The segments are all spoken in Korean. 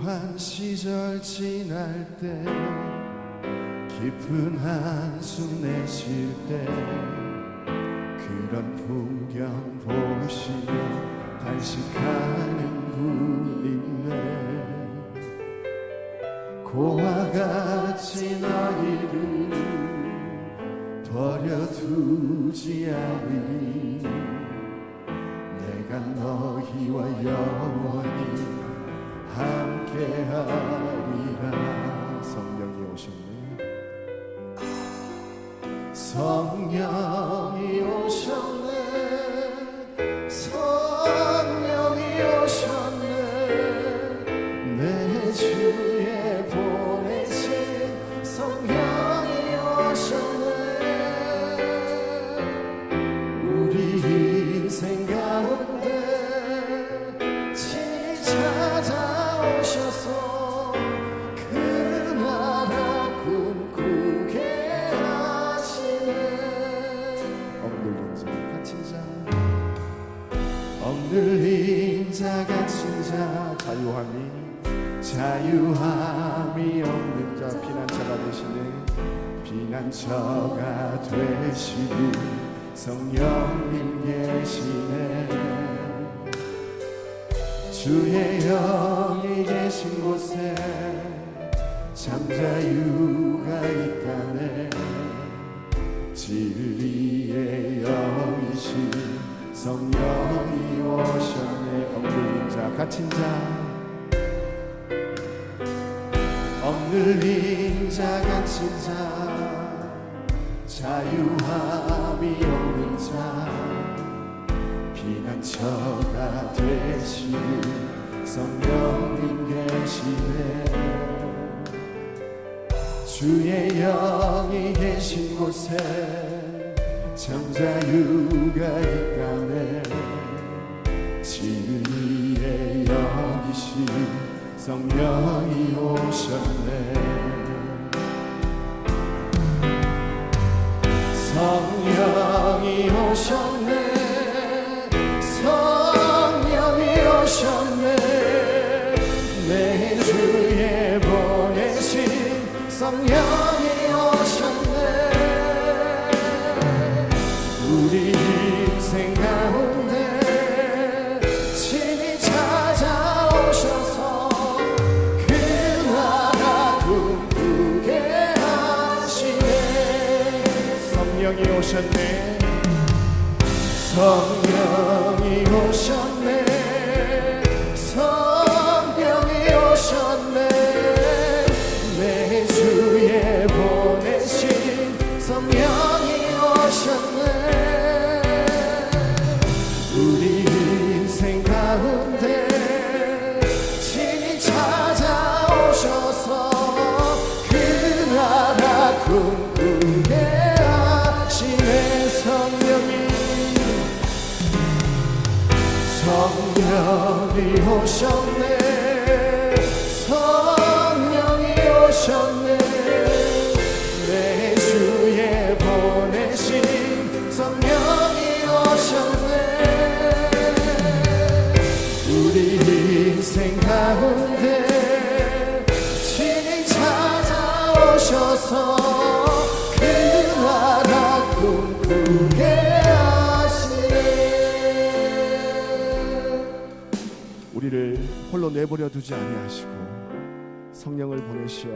고요한 시절 지날 때 깊은 한숨 내쉴 때 그런 풍경 보시며 단식하는 분 있네. 고와 같이 너희를 버려두지 않으리. 내가 너희와 영원히 함께하리라. 성령이 오셨네. 성령이 오셨네. 성령이 오셨네. 내 주에 보내신 성령이 오셨네. 우리 인생 가운데 친히 찾아오셔서 그 나라 꿈꾸게 하시네. 억눌린 자 갇힌 자 자유함이 없는 자 피난처가 되시네. 피난처가 되시는 성령님 계시네. 주의 영이 계신 곳에 참 자유가 있다네. 진리의 영이신 성령이 오셨네. 억눌린 자 갇힌 자 억눌린 자 갇힌 자 자유함이 없는 자 피난처가 되시는 성령님 계시네. 주의 영이 계신 곳에 참 자유가 있다네. 진리의 영이신 성령이 오셨네. 성령이 오셨네. 성령이 오셨네. 내 주에 보내신 성령이 오셨네. 우리 인생 가운데 친히 찾아오셔서 그 나라 꿈꾸게 하시네. 성령이 오셨네. 성령이 오셨네. 성령이 오셨네. 내 주에 보내신 성령이 오셨네. 우리 인생 가운데 친히 찾아오셔서 그 나라 꿈꾸게 하시네. 성령이 오셨네. 성령이 오셨네. 내 주에 보내신 성령이 오셨네. 우리 인생 가운데 친히 찾아오셔서 그 나라 꿈꾸게 하시네. 우리를 홀로 내버려 두지 아니하시고 성령을 보내시어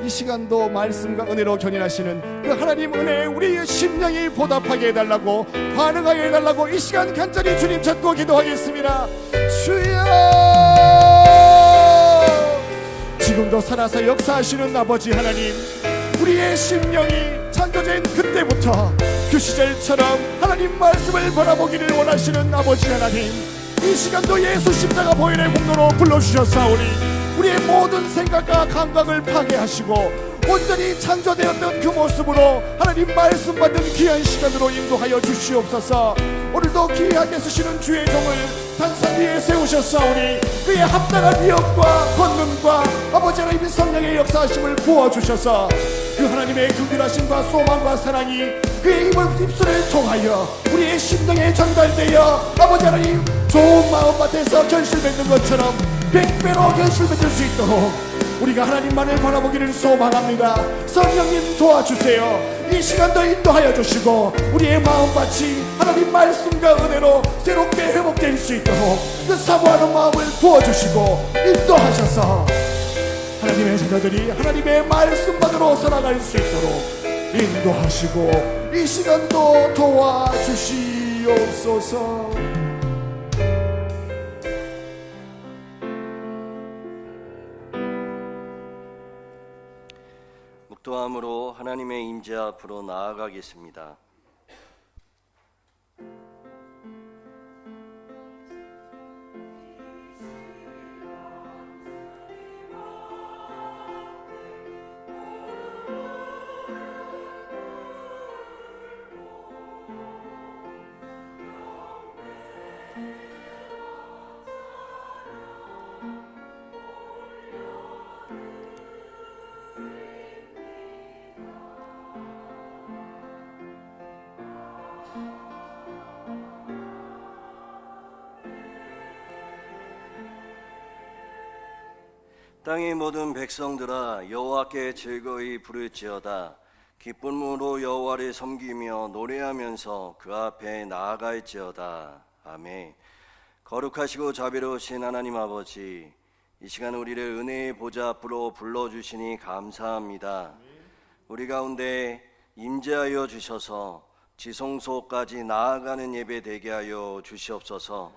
이 시간도 말씀과 은혜로 견인하시는 그 하나님 은혜에 우리의 심령이 보답하게 해달라고, 반응하게 해달라고 이 시간 간절히 주님 찾고 기도하겠습니다. 주여, 지금도 살아서 역사하시는 아버지 하나님, 우리의 심령이 창조된 그때부터 그 시절처럼 하나님 말씀을 바라보기를 원하시는 아버지 하나님, 이 시간도 예수 십자가 보혈의 공로로 불러주셨사오니 우리의 모든 생각과 감각을 파괴하시고 온전히 창조되었던 그 모습으로 하나님 말씀 받는 귀한 시간으로 인도하여 주시옵소서. 오늘도 귀하게 쓰시는 주의 종을 단상 위에 세우셨사오니 그의 합당한 위엄과 권능과 아버지 하나님의 성령의 역사하심을 부어주셔서 그 하나님의 긍휼하심과 소망과 사랑이 그의 입술을 통하여 우리의 심령에 전달되어 아버지 하나님 좋은 마음밭에서 결실 맺는 것처럼 100배로 결실 맺을 수 있도록 우리가 하나님만을 바라보기를 소망합니다. 성령님 도와주세요. 이 시간도 인도하여 주시고 우리의 마음밭이 하나님 말씀과 은혜로 새롭게 회복될 수 있도록 그 사모하는 마음을 부어주시고 인도하셔서 하나님의 자녀들이 하나님의 말씀만으로 살아갈 수 있도록 인도하시고 이 시간도 도와주시옵소서. 묵도함으로 하나님의 임재 앞으로 나아가겠습니다. 땅의 모든 백성들아 여호와께 즐거이 부를지어다. 기쁨으로 여호와를 섬기며 노래하면서 그 앞에 나아갈지어다. 아멘. 거룩하시고 자비로우신 하나님 아버지, 이 시간 우리를 은혜의 보좌 앞으로 불러주시니 감사합니다. 우리 가운데 임재하여 주셔서 지성소까지 나아가는 예배 되게 하여 주시옵소서.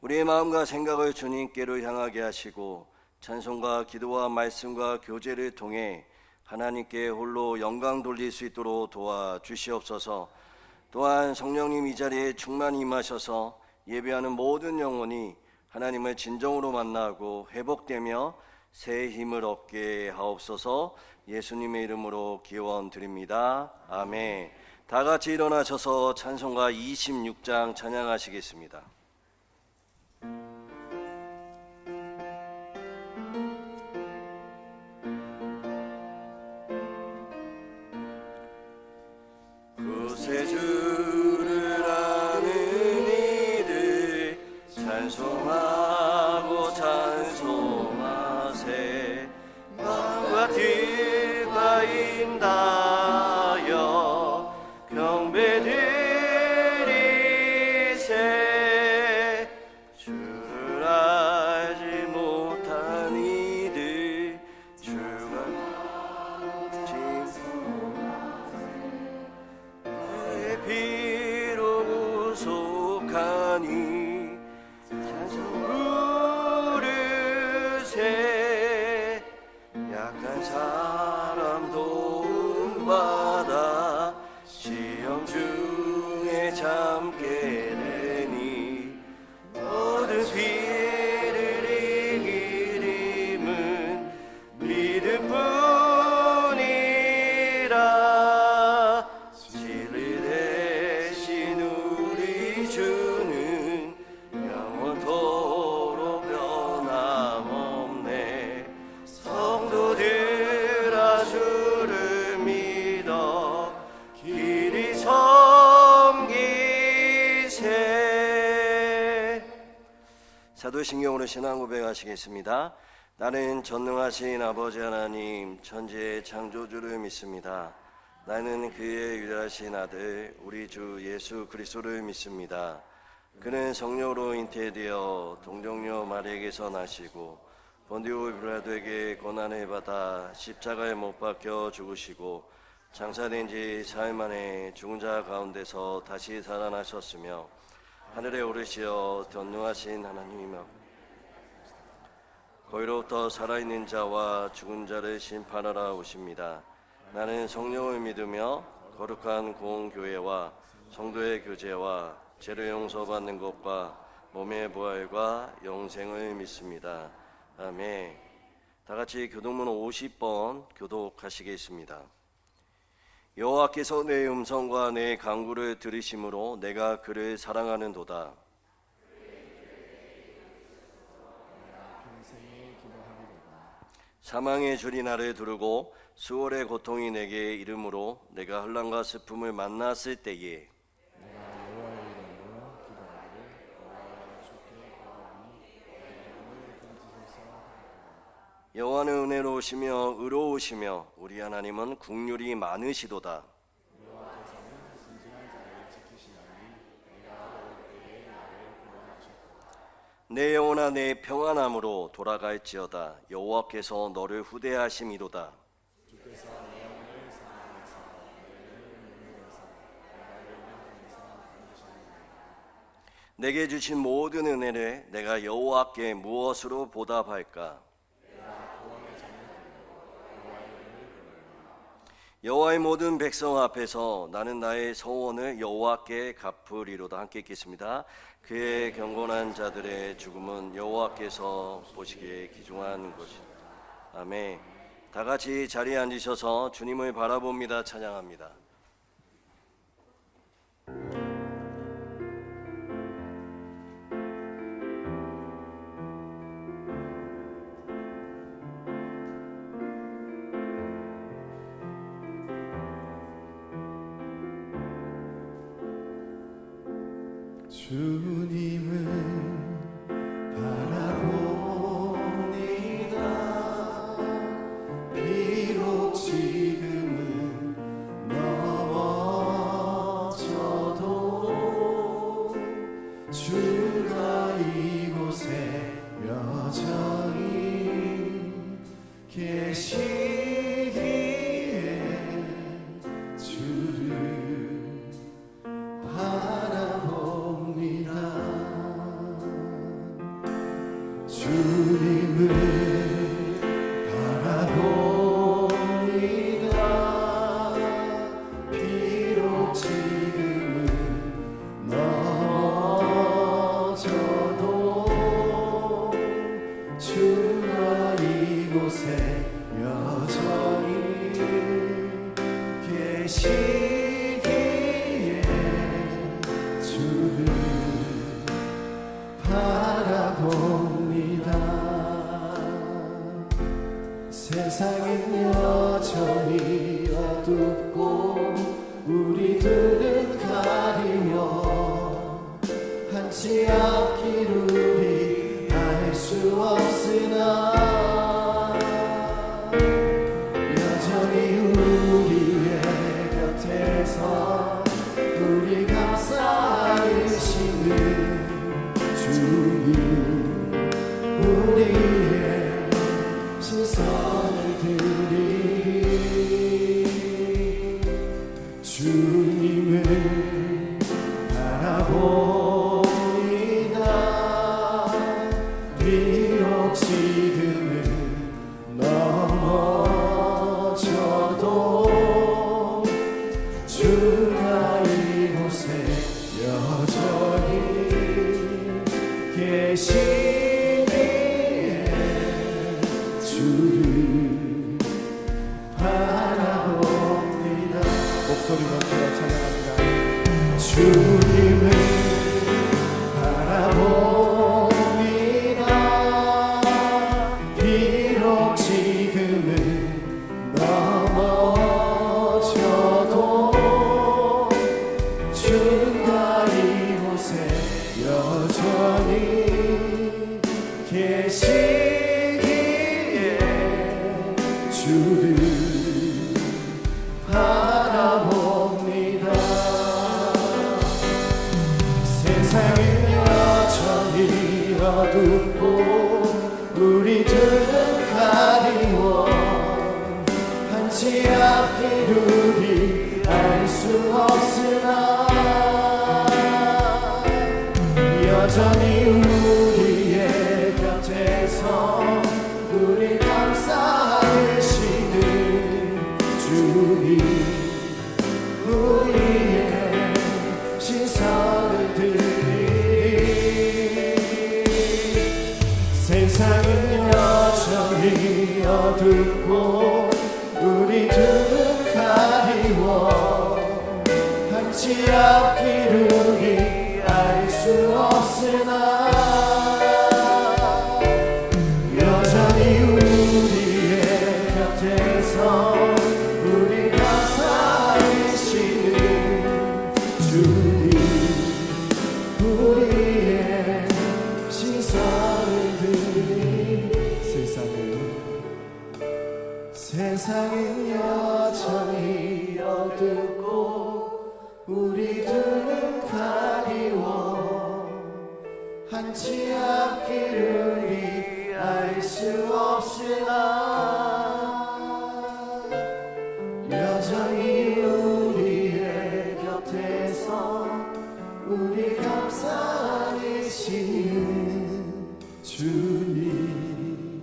우리의 마음과 생각을 주님께로 향하게 하시고 찬송과 기도와 말씀과 교제를 통해 하나님께 홀로 영광 돌릴 수 있도록 도와주시옵소서. 또한 성령님 이 자리에 충만히 임하셔서 예배하는 모든 영혼이 하나님을 진정으로 만나고 회복되며 새 힘을 얻게 하옵소서. 예수님의 이름으로 기원드립니다. 아멘. 다 같이 일어나셔서 찬송가 26장 찬양하시겠습니다. 구세주를 아는 이들 찬송하고 찬송하세. 마음과 뜻과 인다여 경배드리세. 주를 알지 못한 이들 주가 피로 구속하니 찬송 부르세. 약한 사람 도움받아 시험 중에 참게 되니 모든 피를 이기림은 믿음뿐이라. 진리 대신 우리 주는 영원토록 변함없네. 성도들아 주를 믿어 길이 섬기세. 사도신경으로 신앙 고백하시겠습니다. 나는 전능하신 아버지 하나님 천지의 창조주를 믿습니다. 나는 그의 유일하신 아들 우리 주 예수 그리스도를 믿습니다. 그는 성령으로 잉태되어 동정녀 마리아에게서 나시고 본디오 빌라도에게 고난을 받아 십자가에 못 박혀 죽으시고 장사된 지 사흘 만에 죽은 자 가운데서 다시 살아나셨으며 하늘에 오르시어 전능하신 하나님이며 거기로부터 살아있는 자와 죽은 자를 심판하러 오십니다. 나는 성령을 믿으며 거룩한 공교회와 성도의 교제와 죄를 용서받는 것과 몸의 부활과 영생을 믿습니다. 아멘. 다 같이 교동문 50번 교독하시겠습니다. 여호와께서 내 음성과 내 간구를 들으심으로 내가 그를 사랑하는도다. 사망의 줄이 나를 두르고 수월의 고통이 내게 이르므로 내가 혼란과 슬픔을 만났을 때에 여호와는 은혜로우시며 의로우시며 우리 하나님은 국률이 많으시도다. 내 영혼아 내 평안함으로 돌아갈지어다. 여호와께서 너를 후대하심이로다. 내게 주신 모든 은혜를 내가 여호와께 무엇으로 보답할까? 여호와의 모든 백성 앞에서 나는 나의 소원을 여호와께 갚으리로다. 함께 읽겠습니다. 그의 경건한 자들의 죽음은 여호와께서 보시기에 귀중한 것이다. 아멘. 다 같이 자리에 앉으셔서 주님을 바라봅니다. 찬양합니다. 주님을 바라봅니다. 비록 지금은 넘어져도 주가 이곳에 여전히 계시기에 주를 주님을 바라봅니다. 비록 지금은 넘어져도 주가 이곳에 여전히 계시기에 주를 바라봅니다. 세상은 여전히 어둡고 우리들은 가리워 한치 앞길 우리 알 수 없으나 여전히 우리의 곁에서 우리 감싸주시는 주님 우리의 시선을 드리리 주님을 바라봅니다. 비록 지금은 넘어져도 주가 이곳에 여전히 계시기에 주를 바라봅니다. 목소리 높여 찬양합니다. 주님을 바라봅니다. 비록 지금은 넘어져도 주가 이곳에 여전히 계시기에 주를 바라봅니다. 세상은 여전히 어둡고 우리들은 가리워 한치 앞길 우리 알 수 없으나 여전히 우리의 곁에서 우리 감싸주시는 주님 우리의 시선을 드리리 세상은 여전히 어둡고 우리들은 가리워 한치 앞길 우리 알 수 없으나 여전히 우리의 곁에서 우리 감싸주시는 주님 우리의 시선을 드리 세상은 세상은 여전히 어둡고 우리 두 눈 가리워 한치 앞길을 알 수 없으나 여전히 우리의 곁에서 우리 감싸주시는 주님,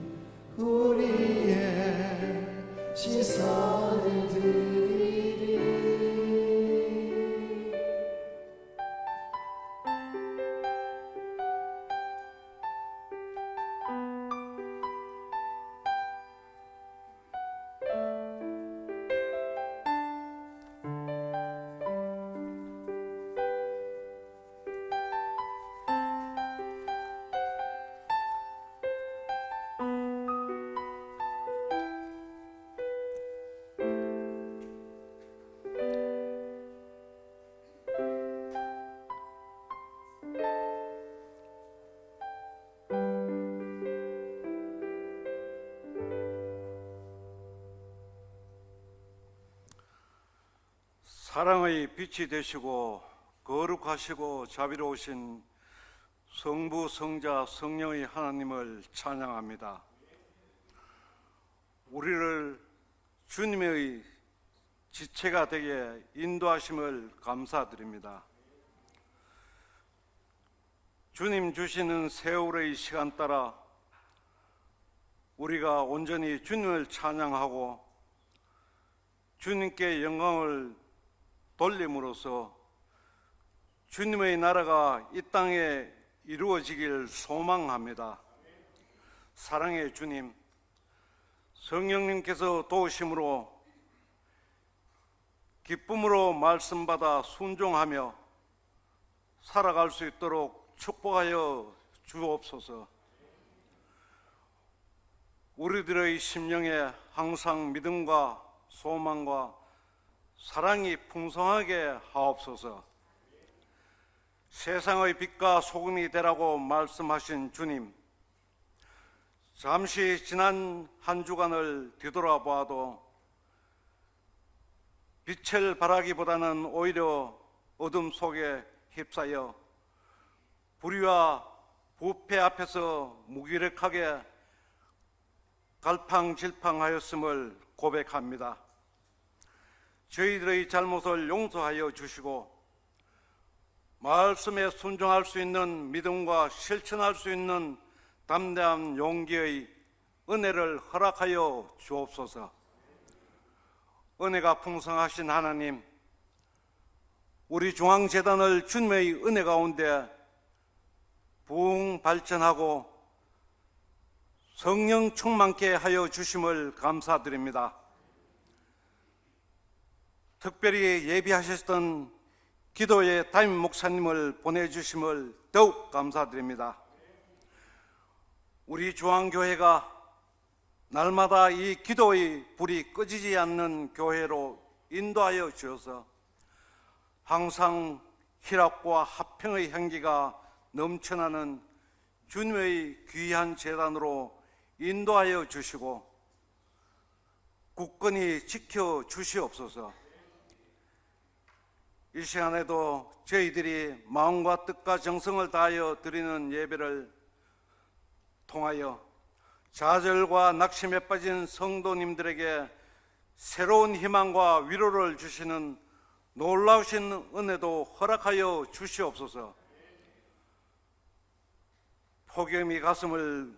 우리의 시선을 드리리. 사랑의 빛이 되시고 거룩하시고 자비로우신 성부, 성자, 성령의 하나님을 찬양합니다. 우리를 주님의 지체가 되게 인도하심을 감사드립니다. 주님 주시는 세월의 시간 따라 우리가 온전히 주님을 찬양하고 주님께 영광을 돌림으로써 주님의 나라가 이 땅에 이루어지길 소망합니다. 사랑의 주님, 성령님께서 도우심으로 기쁨으로 말씀받아 순종하며 살아갈 수 있도록 축복하여 주옵소서. 우리들의 심령에 항상 믿음과 소망과 사랑이 풍성하게 하옵소서. 세상의 빛과 소금이 되라고 말씀하신 주님, 잠시 지난 한 주간을 뒤돌아보아도 빛을 발하기보다는 오히려 어둠 속에 휩싸여 불의와 부패 앞에서 무기력하게 갈팡질팡하였음을 고백합니다. 저희들의 잘못을 용서하여 주시고 말씀에 순종할 수 있는 믿음과 실천할 수 있는 담대한 용기의 은혜를 허락하여 주옵소서. 은혜가 풍성하신 하나님, 우리 중앙재단을 주님의 은혜 가운데 부흥 발전하고 성령 충만케 하여 주심을 감사드립니다. 특별히 예비하셨던 기도의 담임 목사님을 보내주심을 더욱 감사드립니다. 우리 중앙교회가 날마다 이 기도의 불이 꺼지지 않는 교회로 인도하여 주셔서 항상 희락과 화평의 향기가 넘쳐나는 주님의 귀한 재단으로 인도하여 주시고 굳건히 지켜 주시옵소서. 이 시간에도 저희들이 마음과 뜻과 정성을 다하여 드리는 예배를 통하여 좌절과 낙심에 빠진 성도님들에게 새로운 희망과 위로를 주시는 놀라우신 은혜도 허락하여 주시옵소서. 폭염이 가슴을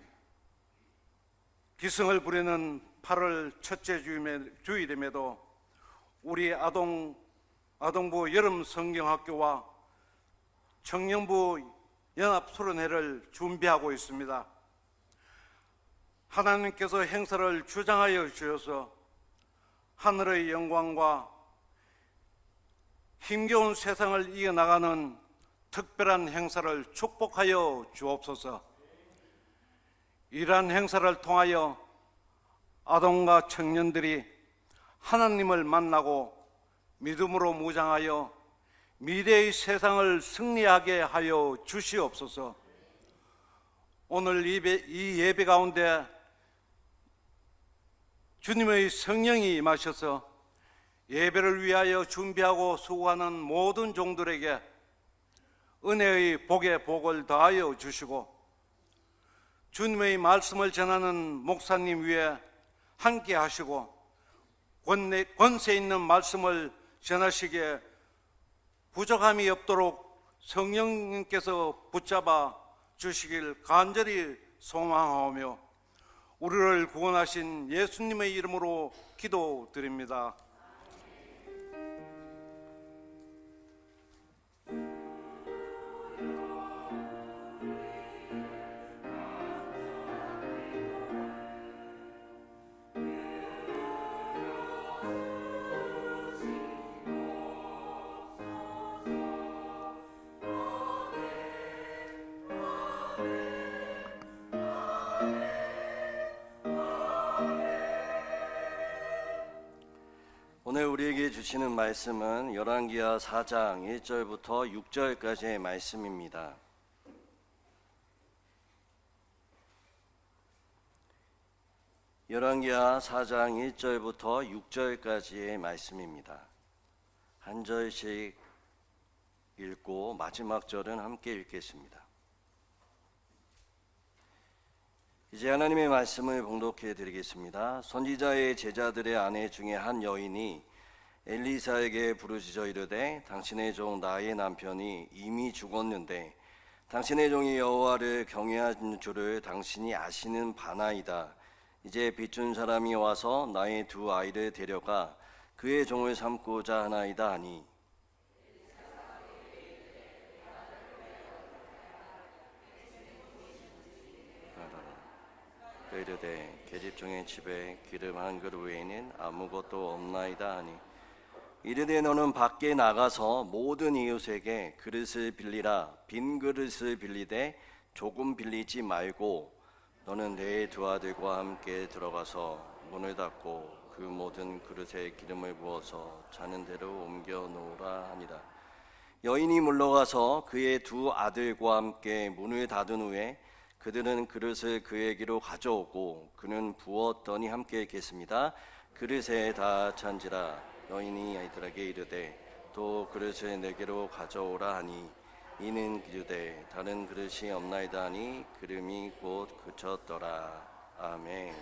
기승을 부리는 8월 첫째 주일임에도 우리 아동부 여름 성경학교와 청년부 연합수련회를 준비하고 있습니다. 하나님께서 행사를 주장하여 주셔서 하늘의 영광과 힘겨운 세상을 이겨나가는 특별한 행사를 축복하여 주옵소서. 이러한 행사를 통하여 아동과 청년들이 하나님을 만나고 믿음으로 무장하여 미래의 세상을 승리하게 하여 주시옵소서. 오늘 이 예배 가운데 주님의 성령이 임하셔서 예배를 위하여 준비하고 수고하는 모든 종들에게 은혜의 복에 복을 더하여 주시고, 주님의 말씀을 전하는 목사님 위에 함께 하시고 권세 있는 말씀을 전하시기에 부족함이 없도록 성령님께서 붙잡아 주시길 간절히 소망하오며, 우리를 구원하신 예수님의 이름으로 기도드립니다. 오늘 우리에게 주시는 말씀은 열왕기하 4장 1절부터 6절까지의 말씀입니다. 열왕기하 4장 1절부터 6절까지의 말씀입니다. 한 절씩 읽고 마지막 절은 함께 읽겠습니다. 이제 하나님의 말씀을 봉독해 드리겠습니다. 선지자의 제자들의 아내 중에 한 여인이 엘리사에게 부르짖어 이르되, 당신의 종 나의 남편이 이미 죽었는데 당신의 종이 여호와를 경외하는 줄을 당신이 아시는 바나이다. 이제 빚준 사람이 와서 나의 두 아이를 데려가 그의 종을 삼고자 하나이다 하니, 이르되 계집종의 집에 기름 한 그릇 외에는 아무것도 없나이다 하니, 이르되 너는 밖에 나가서 모든 이웃에게 그릇을 빌리라. 빈 그릇을 빌리되 조금 빌리지 말고 너는 내 두 아들과 함께 들어가서 문을 닫고 그 모든 그릇에 기름을 부어서 자는 대로 옮겨 놓으라 하니라. 여인이 물러가서 그의 두 아들과 함께 문을 닫은 후에 그들은 그릇을 그에게로 가져오고 그는 부었더니 함께 읽겠습니다. 그릇에 다 찬지라. 여인이 아이들에게 이르되 또 그릇을 내게로 가져오라 하니, 이는 이르되 다른 그릇이 없나이다 하니 그름이 곧 그쳤더라. 아멘.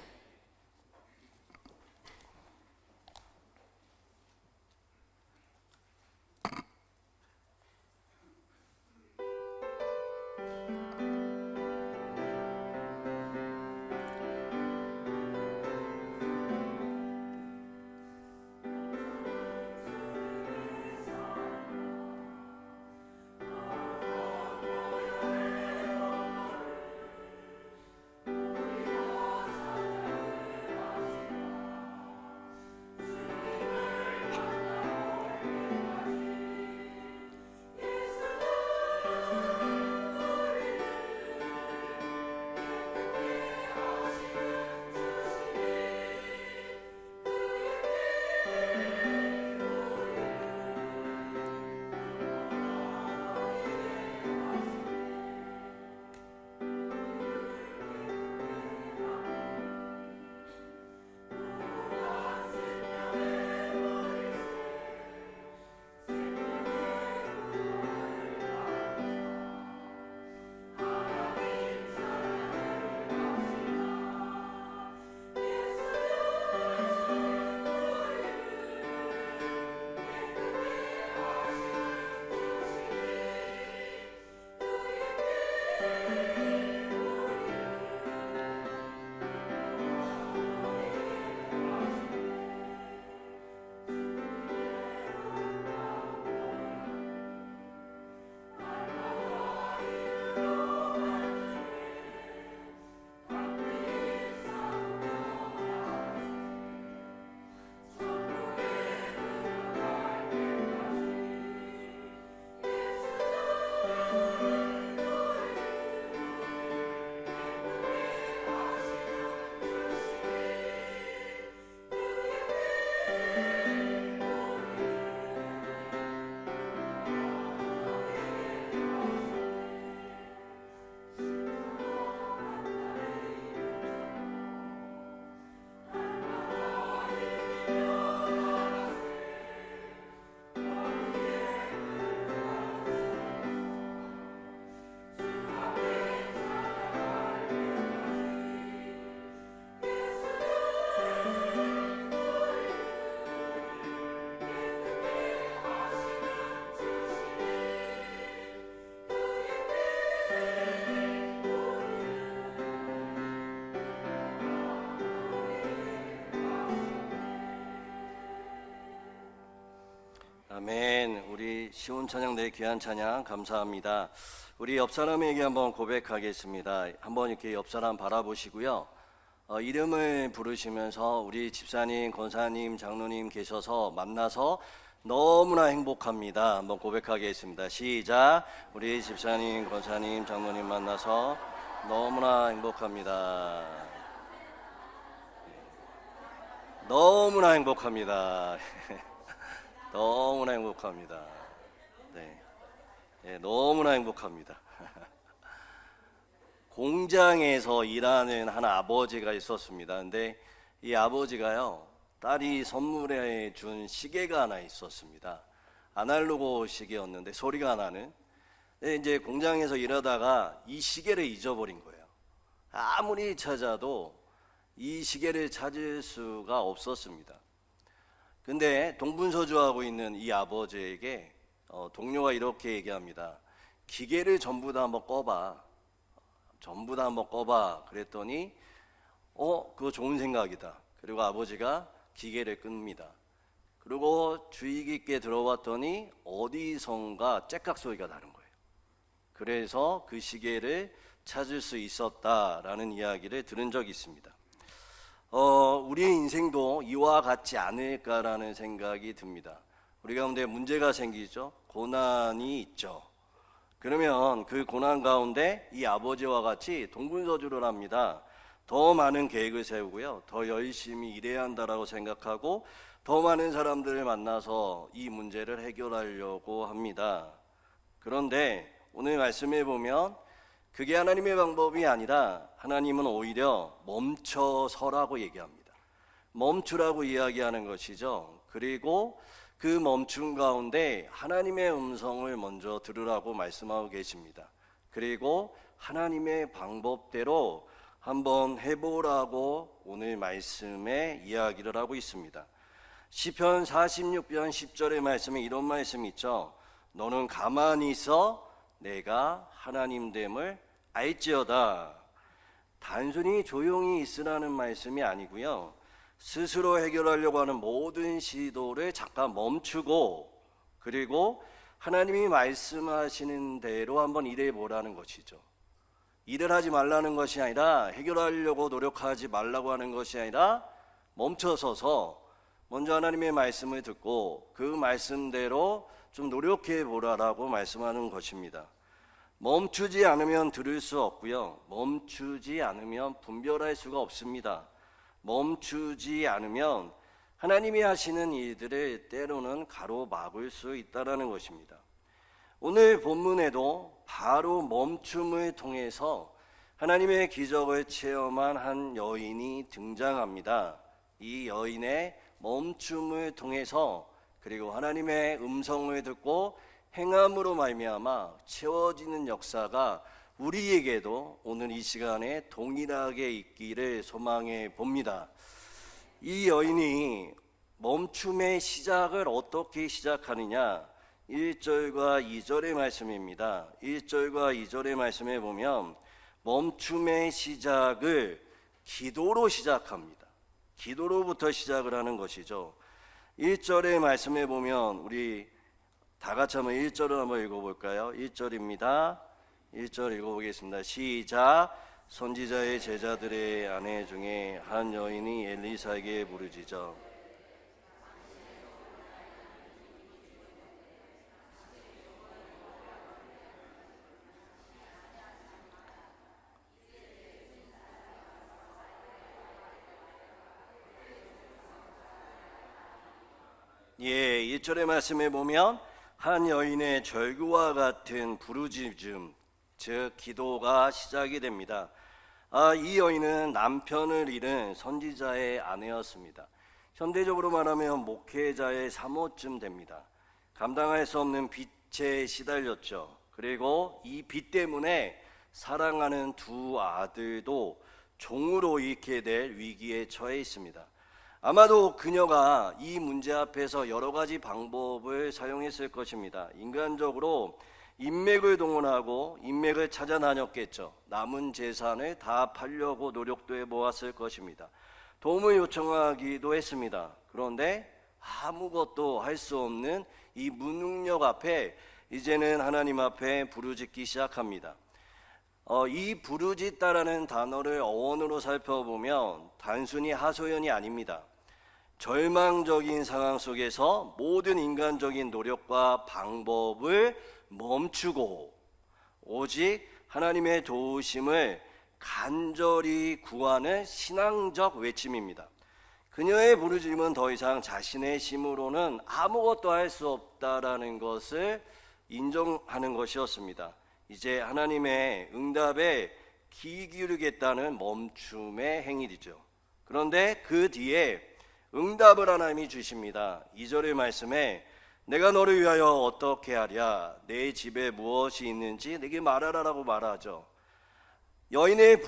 아멘. 우리 시온 찬양 내 귀한 찬양 감사합니다. 우리 옆 사람에게 한번 고백하겠습니다. 한번 이렇게 옆 사람 바라보시고요. 이름을 부르시면서 우리 집사님, 권사님, 장로님 계셔서 만나서 너무나 행복합니다. 한번 고백하겠습니다. 시작. 우리 집사님, 권사님, 장로님 만나서 너무나 행복합니다. 너무나 행복합니다. 너무나 행복합니다. 네, 너무나 행복합니다. 공장에서 일하는 한 아버지가 있었습니다. 근데 이 아버지가요, 딸이 선물해 준 시계가 하나 있었습니다. 아날로그 시계였는데 소리가 나는. 근데 이제 공장에서 일하다가 이 시계를 잊어버린 거예요. 아무리 찾아도 이 시계를 찾을 수가 없었습니다. 근데 동분서주하고 있는 이 아버지에게 동료가 이렇게 얘기합니다. 기계를 전부 다 한번 꺼봐. 전부 다 한번 꺼봐. 그랬더니 그거 좋은 생각이다. 그리고 아버지가 기계를 끕니다. 그리고 주의 깊게 들어봤더니 어디선가 째깍 소리가 나는 거예요. 그래서 그 시계를 찾을 수 있었다라는 이야기를 들은 적이 있습니다. 우리의 인생도 이와 같지 않을까라는 생각이 듭니다. 우리 가운데 문제가 생기죠. 고난이 있죠. 그러면 그 고난 가운데 이 아버지와 같이 동분서주를 합니다. 더 많은 계획을 세우고요. 더 열심히 일해야 한다라고 생각하고 더 많은 사람들을 만나서 이 문제를 해결하려고 합니다. 그런데 오늘 말씀에 보면 그게 하나님의 방법이 아니라 하나님은 오히려 멈춰서라고 얘기합니다. 멈추라고 이야기하는 것이죠. 그리고 그 멈춤 가운데 하나님의 음성을 먼저 들으라고 말씀하고 계십니다. 그리고 하나님의 방법대로 한번 해보라고 오늘 말씀에 이야기를 하고 있습니다. 시편 46편 10절의 말씀에 이런 말씀이 있죠. 너는 가만히 있어 내가 하나님됨을 알지어다. 단순히 조용히 있으라는 말씀이 아니고요. 스스로 해결하려고 하는 모든 시도를 잠깐 멈추고 그리고 하나님이 말씀하시는 대로 한번 일해 보라는 것이죠. 일을 하지 말라는 것이 아니라 해결하려고 노력하지 말라고 하는 것이 아니라 멈춰서서 먼저 하나님의 말씀을 듣고 그 말씀대로 좀 노력해 보라라고 말씀하는 것입니다. 멈추지 않으면 들을 수 없고요. 멈추지 않으면 분별할 수가 없습니다. 멈추지 않으면 하나님이 하시는 일들을 때로는 가로막을 수 있다는 것입니다. 오늘 본문에도 바로 멈춤을 통해서 하나님의 기적을 체험한 한 여인이 등장합니다. 이 여인의 멈춤을 통해서 그리고 하나님의 음성을 듣고 행함으로 말미암아 채워지는 역사가 우리에게도 오늘 이 시간에 동일하게 있기를 소망해 봅니다. 이 여인이 멈춤의 시작을 어떻게 시작하느냐? 1절과 2절의 말씀입니다. 1절과 2절의 말씀에 보면 멈춤의 시작을 기도로 시작합니다. 기도로부터 시작을 하는 것이죠. 1절의 말씀에 보면 우리 다 같이 한번 1절을 한번 읽어볼까요? 1절입니다. 1절 읽어보겠습니다. 시작. 선지자의 제자들의 아내 중에 한 여인이 엘리사에게 부르짖어 예, 1절의 말씀에 보면 한 여인의 절규와 같은 부르짖음, 즉 기도가 시작이 됩니다. 이 여인은 남편을 잃은 선지자의 아내였습니다. 현대적으로 말하면 목회자의 사모쯤 됩니다. 감당할 수 없는 빚에 시달렸죠. 그리고 이 빚 때문에 사랑하는 두 아들도 종으로 잃게 될 위기에 처해 있습니다. 아마도 그녀가 이 문제 앞에서 여러 가지 방법을 사용했을 것입니다. 인간적으로 인맥을 동원하고 인맥을 찾아다녔겠죠. 남은 재산을 다 팔려고 노력도 해보았을 것입니다. 도움을 요청하기도 했습니다. 그런데 아무것도 할 수 없는 이 무능력 앞에 이제는 하나님 앞에 부르짖기 시작합니다. 이 부르짖다라는 단어를 어원으로 살펴보면 단순히 하소연이 아닙니다. 절망적인 상황 속에서 모든 인간적인 노력과 방법을 멈추고 오직 하나님의 도우심을 간절히 구하는 신앙적 외침입니다. 그녀의 부르짖음은 더 이상 자신의 힘으로는 아무것도 할 수 없다라는 것을 인정하는 것이었습니다. 이제 하나님의 응답에 귀 기울이겠다는 멈춤의 행위이죠. 그런데 그 뒤에 응답을 하나님이 주십니다. 2절의 말씀에 내가 너를 위하여 어떻게 하랴, 내 집에 무엇이 있는지 내게 말하라라고 말하죠. 여인의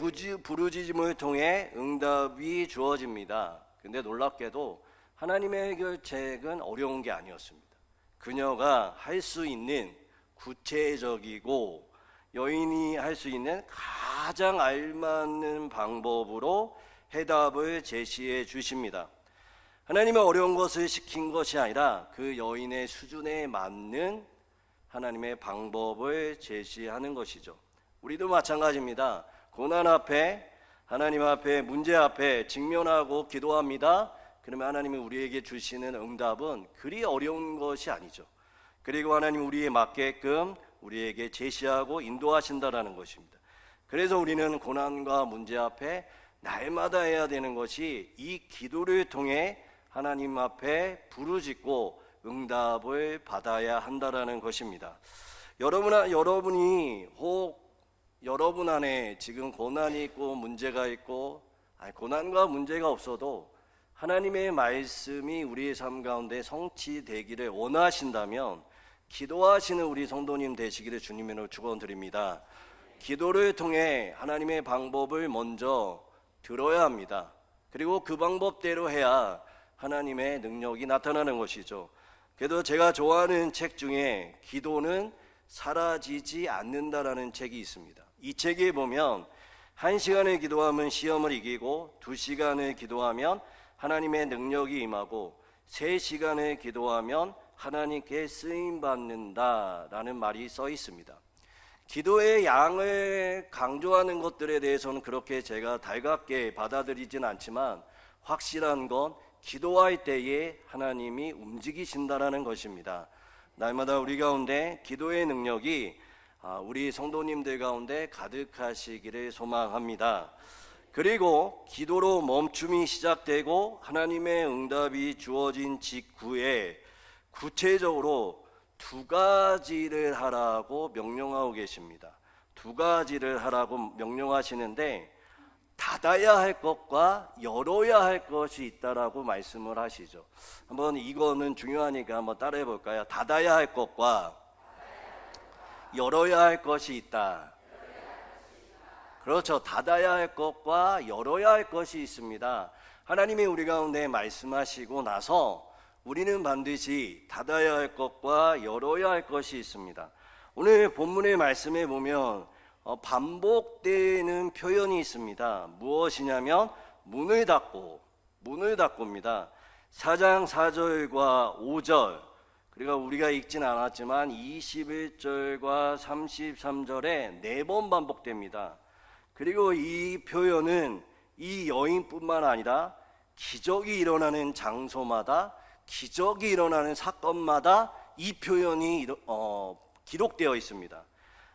부르짖음을 통해 응답이 주어집니다. 근데 놀랍게도 하나님의 해결책은 어려운 게 아니었습니다. 그녀가 할 수 있는 구체적이고 여인이 할 수 있는 가장 알맞는 방법으로 해답을 제시해 주십니다. 하나님의 어려운 것을 시킨 것이 아니라 그 여인의 수준에 맞는 하나님의 방법을 제시하는 것이죠. 우리도 마찬가지입니다. 고난 앞에, 하나님 앞에, 문제 앞에 직면하고 기도합니다. 그러면 하나님이 우리에게 주시는 응답은 그리 어려운 것이 아니죠. 그리고 하나님 우리에 맞게끔 우리에게 제시하고 인도하신다라는 것입니다. 그래서 우리는 고난과 문제 앞에 날마다 해야 되는 것이 이 기도를 통해 하나님 앞에 부르짖고 응답을 받아야 한다라는 것입니다. 여러분이 혹 여러분 안에 지금 고난이 있고 문제가 있고 고난과 문제가 없어도 하나님의 말씀이 우리의 삶 가운데 성취되기를 원하신다면 기도하시는 우리 성도님 되시기를 주님으로 축원드립니다. 기도를 통해 하나님의 방법을 먼저 들어야 합니다. 그리고 그 방법대로 해야 하나님의 능력이 나타나는 것이죠. 그래도 제가 좋아하는 책 중에 기도는 사라지지 않는다라는 책이 있습니다. 이 책에 보면 1시간을 기도하면 시험을 이기고 2시간을 기도하면 하나님의 능력이 임하고 3시간을 기도하면 하나님께 쓰임받는다라는 말이 써 있습니다. 기도의 양을 강조하는 것들에 대해서는 그렇게 제가 달갑게 받아들이진 않지만 확실한 건 기도할 때에 하나님이 움직이신다라는 것입니다. 날마다 우리 가운데 기도의 능력이 우리 성도님들 가운데 가득하시기를 소망합니다. 그리고 기도로 멈춤이 시작되고 하나님의 응답이 주어진 직후에 구체적으로 2가지를 하라고 명령하고 계십니다. 2가지를 하라고 명령하시는데 닫아야 할 것과 열어야 할 것이 있다라고 말씀을 하시죠. 한번 이거는 중요하니까 한번 따라해 볼까요? 닫아야 할 것과 열어야 할 것이 있다. 그렇죠. 닫아야 할 것과 열어야 할 것이 있습니다. 하나님이 우리 가운데 말씀하시고 나서 우리는 반드시 닫아야 할 것과 열어야 할 것이 있습니다. 오늘 본문의 말씀에 보면 반복되는 표현이 있습니다. 무엇이냐면 문을 닫고입니다. 4장 4절과 5절, 그리고 우리가 읽진 않았지만 21절과 33절에 4번 반복됩니다. 그리고 이 표현은 이 여인뿐만 아니라 기적이 일어나는 장소마다, 기적이 일어나는 사건마다 이 표현이 기록되어 있습니다.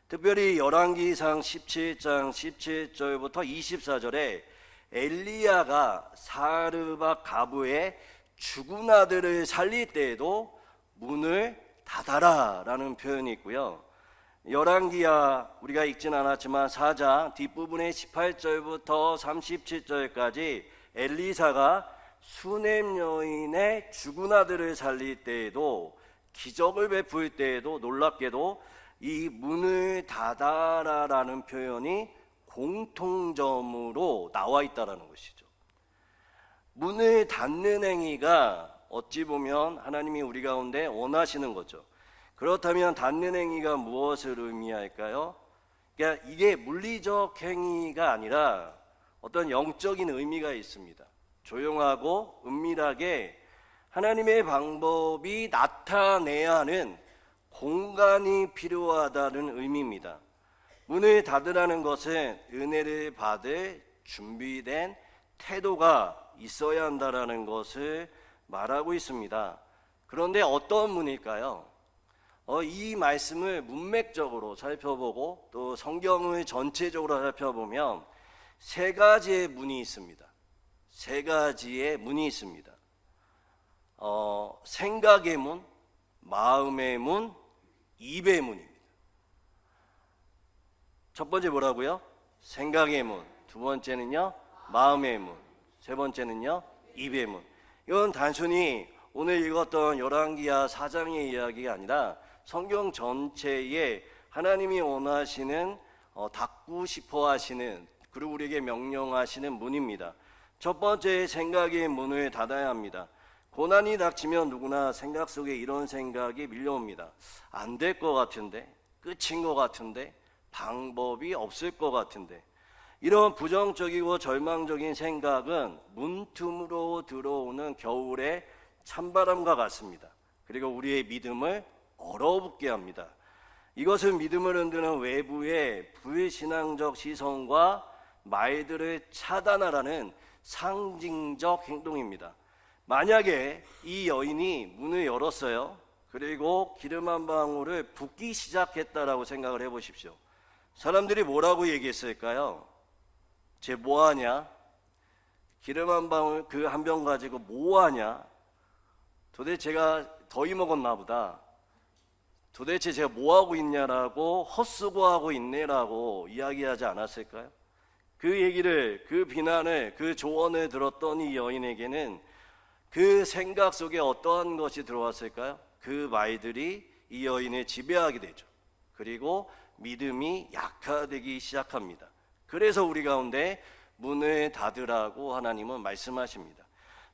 특별히 열왕기상 17장 17절부터 24절에 엘리야가 사르밧 가부의 죽은 아들을 살릴 때에도 문을 닫아라 라는 표현이 있고요. 열왕기야 우리가 읽진 않았지만 4장 뒷부분의 18절부터 37절까지 엘리사가 수넴 여인의 죽은 아들을 살릴 때에도, 기적을 베풀 때에도 놀랍게도 이 문을 닫아라라는 표현이 공통점으로 나와 있다라는 것이죠. 문을 닫는 행위가 어찌 보면 하나님이 우리 가운데 원하시는 거죠. 그렇다면 닫는 행위가 무엇을 의미할까요? 그러니까 이게 물리적 행위가 아니라 어떤 영적인 의미가 있습니다. 조용하고 은밀하게 하나님의 방법이 나타내야 하는 공간이 필요하다는 의미입니다. 문을 닫으라는 것은 은혜를 받을 준비된 태도가 있어야 한다는 것을 말하고 있습니다. 그런데 어떤 문일까요? 이 말씀을 문맥적으로 살펴보고 또 성경을 전체적으로 살펴보면 세 가지의 문이 있습니다. 세 가지의 문이 있습니다. 생각의 문, 마음의 문, 입의 문입니다. 첫 번째 뭐라고요? 생각의 문. 두 번째는요, 마음의 문. 세 번째는요, 입의 문. 이건 단순히 오늘 읽었던 열왕기하 4장의 이야기가 아니라 성경 전체에 하나님이 원하시는 닫고 싶어 하시는, 그리고 우리에게 명령하시는 문입니다. 첫 번째, 생각의 문을 닫아야 합니다. 고난이 닥치면 누구나 생각 속에 이런 생각이 밀려옵니다. 안 될 것 같은데, 끝인 것 같은데, 방법이 없을 것 같은데, 이런 부정적이고 절망적인 생각은 문틈으로 들어오는 겨울의 찬바람과 같습니다. 그리고 우리의 믿음을 얼어붙게 합니다. 이것은 믿음을 흔드는 외부의 불신앙적 시선과 말들을 차단하라는 상징적 행동입니다. 만약에 이 여인이 문을 열었어요. 그리고 기름 한 방울을 붓기 시작했다라고 생각을 해보십시오. 사람들이 뭐라고 얘기했을까요? 쟤 뭐하냐? 기름 한 방울 그 한 병 가지고 뭐하냐? 도대체 제가 더위 먹었나 보다. 도대체 제가 뭐하고 있냐라고 헛수고하고 있네라고 이야기하지 않았을까요? 그 얘기를, 그 비난을, 그 조언을 들었던 이 여인에게는 그 생각 속에 어떠한 것이 들어왔을까요? 그 말들이 이 여인을 지배하게 되죠. 그리고 믿음이 약화되기 시작합니다. 그래서 우리 가운데 문을 닫으라고 하나님은 말씀하십니다.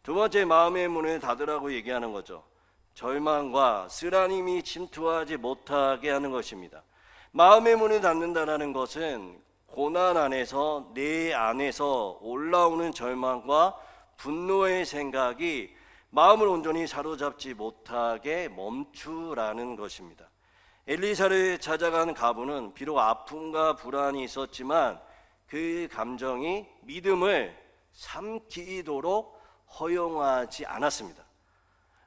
두 번째, 마음의 문을 닫으라고 얘기하는 거죠. 절망과 쓰라림이 침투하지 못하게 하는 것입니다. 마음의 문을 닫는다는 것은 고난 안에서, 내 안에서 올라오는 절망과 분노의 생각이 마음을 온전히 사로잡지 못하게 멈추라는 것입니다. 엘리사를 찾아간 가부는 비록 아픔과 불안이 있었지만 그 감정이 믿음을 삼키도록 허용하지 않았습니다.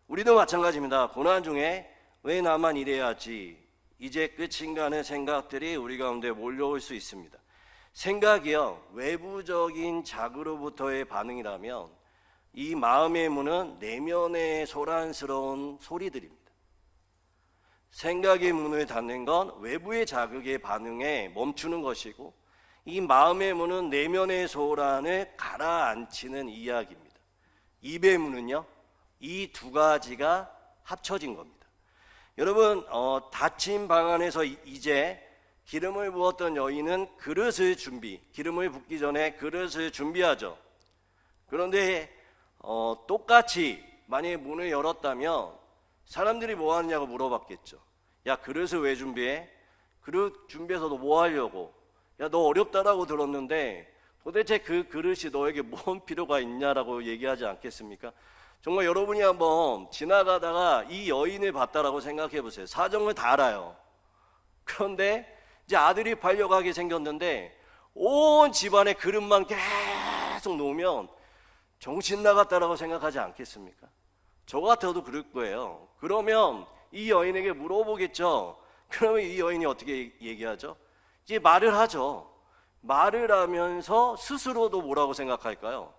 우리도 마찬가지입니다. 고난 중에 왜 나만 이래야지, 이제 끝인가 하는 생각들이 우리 가운데 몰려올 수 있습니다. 생각이요, 외부적인 자극으로부터의 반응이라면 이 마음의 문은 내면의 소란스러운 소리들입니다. 생각의 문을 닫는 건 외부의 자극의 반응에 멈추는 것이고, 이 마음의 문은 내면의 소란을 가라앉히는 이야기입니다. 입의 문은요, 이 두 가지가 합쳐진 겁니다. 여러분, 닫힌 방 안에서 이제 기름을 부었던 여인은 그릇을 기름을 붓기 전에 그릇을 준비하죠. 그런데 똑같이 만약에 문을 열었다면 사람들이 뭐 하느냐고 물어봤겠죠. 야, 그릇을 왜 준비해? 그릇 준비해서 너 뭐 하려고? 야, 너 어렵다라고 들었는데 도대체 그 그릇이 너에게 뭔 필요가 있냐라고 얘기하지 않겠습니까? 정말 여러분이 한번 지나가다가 이 여인을 봤다라고 생각해 보세요. 사정을 다 알아요. 그런데 이제 아들이 팔려가게 생겼는데 온 집안에 그릇만 계속 놓으면 정신 나갔다라고 생각하지 않겠습니까? 저 같아도 그럴 거예요. 그러면 이 여인에게 물어보겠죠. 그러면 이 여인이 어떻게 얘기하죠? 이제 말을 하죠. 말을 하면서 스스로도 뭐라고 생각할까요?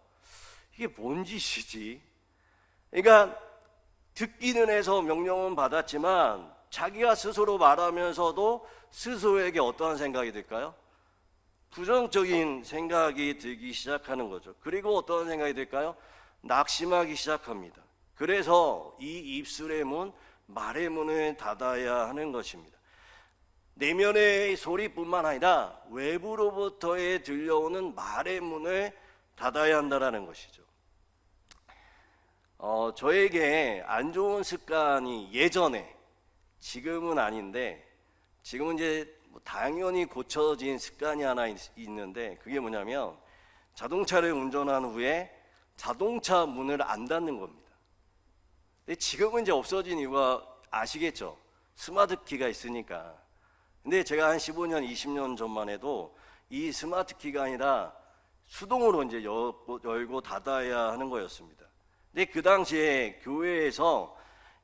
이게 뭔 짓이지? 그러니까 듣기는 해서 명령은 받았지만 자기가 스스로 말하면서도 스스로에게 어떠한 생각이 들까요? 부정적인 생각이 들기 시작하는 거죠. 그리고 어떤 생각이 들까요? 낙심하기 시작합니다. 그래서 이 입술의 문, 말의 문을 닫아야 하는 것입니다. 내면의 소리뿐만 아니라 외부로부터의 들려오는 말의 문을 닫아야 한다는 것이죠. 저에게 안 좋은 습관이 예전에, 지금은 아닌데, 지금은 이제 당연히 고쳐진 습관이 하나 있는데, 그게 뭐냐면 자동차를 운전한 후에 자동차 문을 안 닫는 겁니다. 근데 지금은 이제 없어진 이유가 아시겠죠? 스마트 키가 있으니까. 근데 제가 한 15년, 20년 전만 해도 이 스마트 키가 아니라 수동으로 이제 열고 닫아야 하는 거였습니다. 근데 그 당시에 교회에서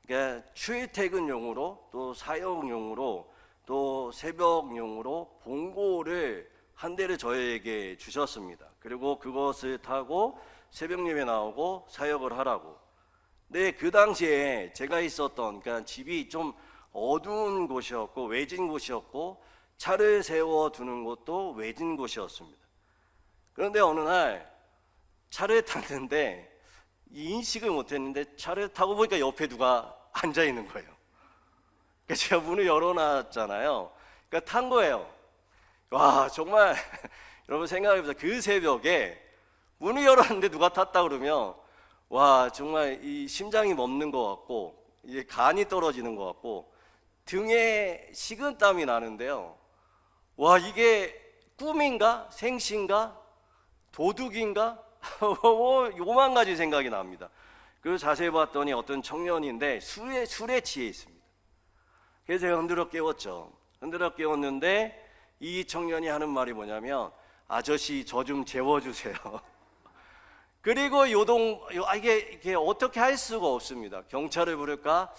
그러니까 출퇴근용으로 또 사역용으로 또 새벽용으로 봉고를 한 대를 저에게 주셨습니다. 그리고 그것을 타고 새벽 예배 나오고 사역을 하라고. 근데 그 당시에 제가 있었던 그러니까 집이 좀 어두운 곳이었고 외진 곳이었고 차를 세워 두는 곳도 외진 곳이었습니다. 그런데 어느 날 차를 탔는데 인식을 못했는데 차를 타고 보니까 옆에 누가 앉아 있는 거예요. 그러니까 제가 문을 열어놨잖아요. 그러니까 탄 거예요. 와 정말 여러분 생각해보세요. 그 새벽에 문을 열었는데 누가 탔다 그러면 와 정말 이 심장이 멎는 것 같고 이제 간이 떨어지는 것 같고 등에 식은땀이 나는데요. 와 이게 꿈인가 생신가 도둑인가 요만 가지 생각이 납니다. 그리고 자세히 봤더니 어떤 청년인데 술에 취해 있습니다. 그래서 제가 흔들어 깨웠죠. 흔들어 깨웠는데 이 청년이 하는 말이 뭐냐면 아저씨 저 좀 재워주세요. 그리고 이게 어떻게 할 수가 없습니다. 경찰을 부를까?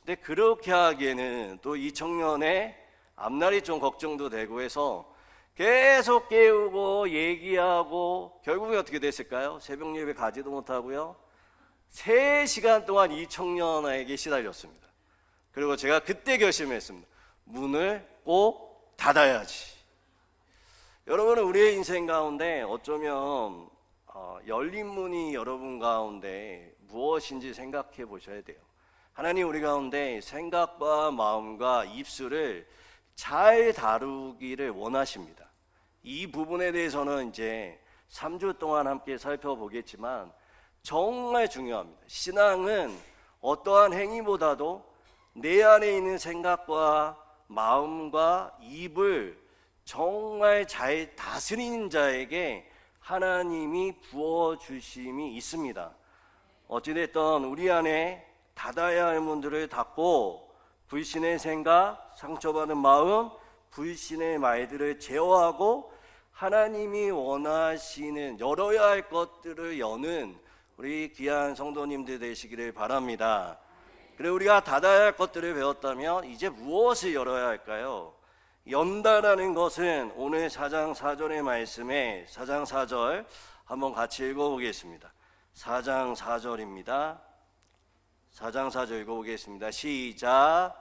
근데 그렇게 하기에는 또 이 청년의 앞날이 좀 걱정도 되고 해서 계속 깨우고 얘기하고 결국에 어떻게 됐을까요? 새벽 예배 가지도 못하고요. 3시간 동안 이 청년에게 시달렸습니다. 그리고 제가 그때 결심했습니다. 문을 꼭 닫아야지. 여러분은 우리의 인생 가운데 어쩌면 열린 문이 여러분 가운데 무엇인지 생각해 보셔야 돼요. 하나님 우리 가운데 생각과 마음과 입술을 잘 다루기를 원하십니다. 이 부분에 대해서는 이제 3주 동안 함께 살펴보겠지만 정말 중요합니다. 신앙은 어떠한 행위보다도 내 안에 있는 생각과 마음과 입을 정말 잘 다스리는 자에게 하나님이 부어주심이 있습니다. 어찌됐든 우리 안에 닫아야 할 문들을 닫고 불신의 생각, 상처받은 마음, 불신의 말들을 제어하고 하나님이 원하시는 열어야 할 것들을 여는 우리 귀한 성도님들 되시기를 바랍니다. 그리고 우리가 닫아야 할 것들을 배웠다면 이제 무엇을 열어야 할까요? 연다라는 것은 오늘 4장 4절의 말씀에 4장 4절 한번 같이 읽어보겠습니다. 4장 4절입니다. 4장 4절 읽어보겠습니다. 시작.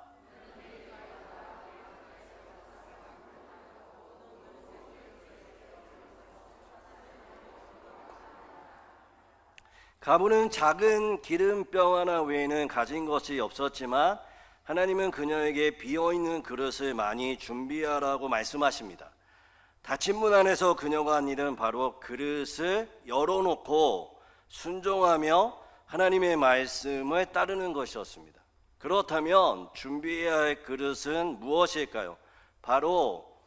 가부는 작은 기름병 하나 외에는 가진 것이 없었지만 하나님은 그녀에게 비어있는 그릇을 많이 준비하라고 말씀하십니다. 닫힌 문 안에서 그녀가 한 일은 바로 그릇을 열어놓고 순종하며 하나님의 말씀을 따르는 것이었습니다. 그렇다면 준비해야 할 그릇은 무엇일까요? 바로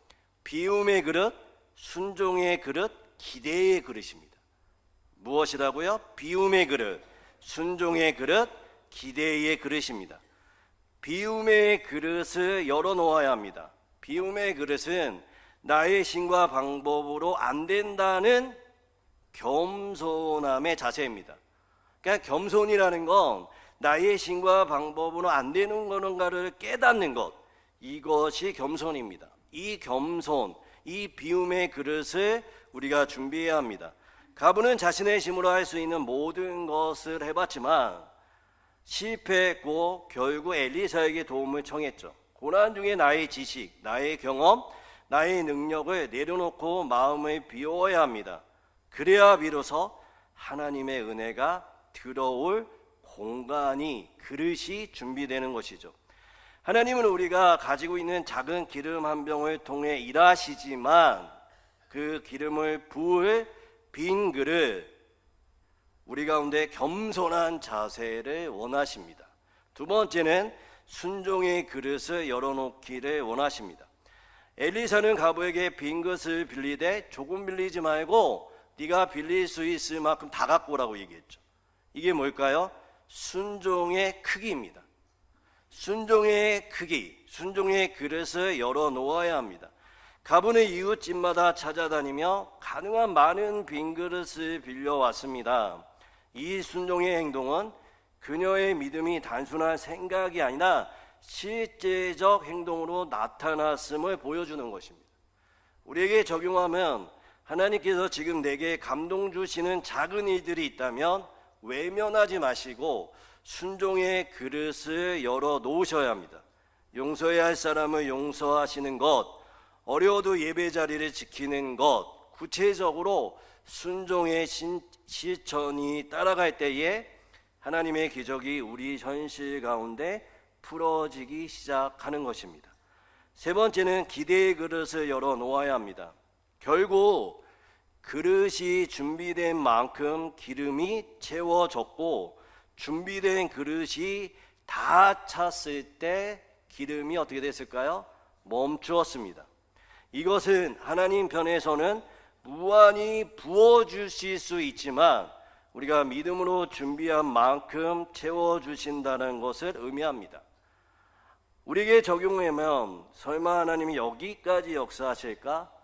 비움의 그릇, 순종의 그릇, 기대의 그릇입니다. 무엇이라고요? 비움의 그릇, 순종의 그릇, 기대의 그릇입니다. 비움의 그릇을 열어놓아야 합니다. 비움의 그릇은 나의 신과 방법으로 안 된다는 겸손함의 자세입니다. 그러니까 겸손이라는 건 나의 신과 방법으로 안 되는 건가를 깨닫는 것, 이것이 겸손입니다. 이 겸손, 이 비움의 그릇을 우리가 준비해야 합니다. 가부는 자신의 힘으로 할 수 있는 모든 것을 해봤지만 실패했고 결국 엘리사에게 도움을 청했죠. 고난 중에 나의 지식, 나의 경험, 나의 능력을 내려놓고 마음을 비워야 합니다. 그래야 비로소 하나님의 은혜가 들어올 공간이, 그릇이 준비되는 것이죠. 하나님은 우리가 가지고 있는 작은 기름 한 병을 통해 일하시지만 그 기름을 부을 빈 그릇, 우리 가운데 겸손한 자세를 원하십니다. 두 번째는 순종의 그릇을 열어놓기를 원하십니다. 엘리사는 가부에게 빈 그릇을 빌리되 조금 빌리지 말고 네가 빌릴 수 있을 만큼 다 갖고 오라고 얘기했죠. 이게 뭘까요? 순종의 크기입니다. 순종의 크기, 순종의 그릇을 열어 놓아야 합니다. 가부는 이웃집마다 찾아다니며 가능한 많은 빈 그릇을 빌려왔습니다. 이 순종의 행동은 그녀의 믿음이 단순한 생각이 아니라 실제적 행동으로 나타났음을 보여주는 것입니다. 우리에게 적용하면 하나님께서 지금 내게 감동 주시는 작은 일들이 있다면 외면하지 마시고 순종의 그릇을 열어 놓으셔야 합니다. 용서해야 할 사람을 용서하시는 것, 어려워도 예배 자리를 지키는 것, 구체적으로 순종의 실천이 따라갈 때에 하나님의 기적이 우리 현실 가운데 풀어지기 시작하는 것입니다. 세 번째는 기대의 그릇을 열어 놓아야 합니다. 결국 그릇이 준비된 만큼 기름이 채워졌고 준비된 그릇이 다 찼을 때 기름이 어떻게 됐을까요? 멈추었습니다. 이것은 하나님 편에서는 무한히 부어주실 수 있지만 우리가 믿음으로 준비한 만큼 채워주신다는 것을 의미합니다. 우리에게 적용하면 설마 하나님이 여기까지 역사하실까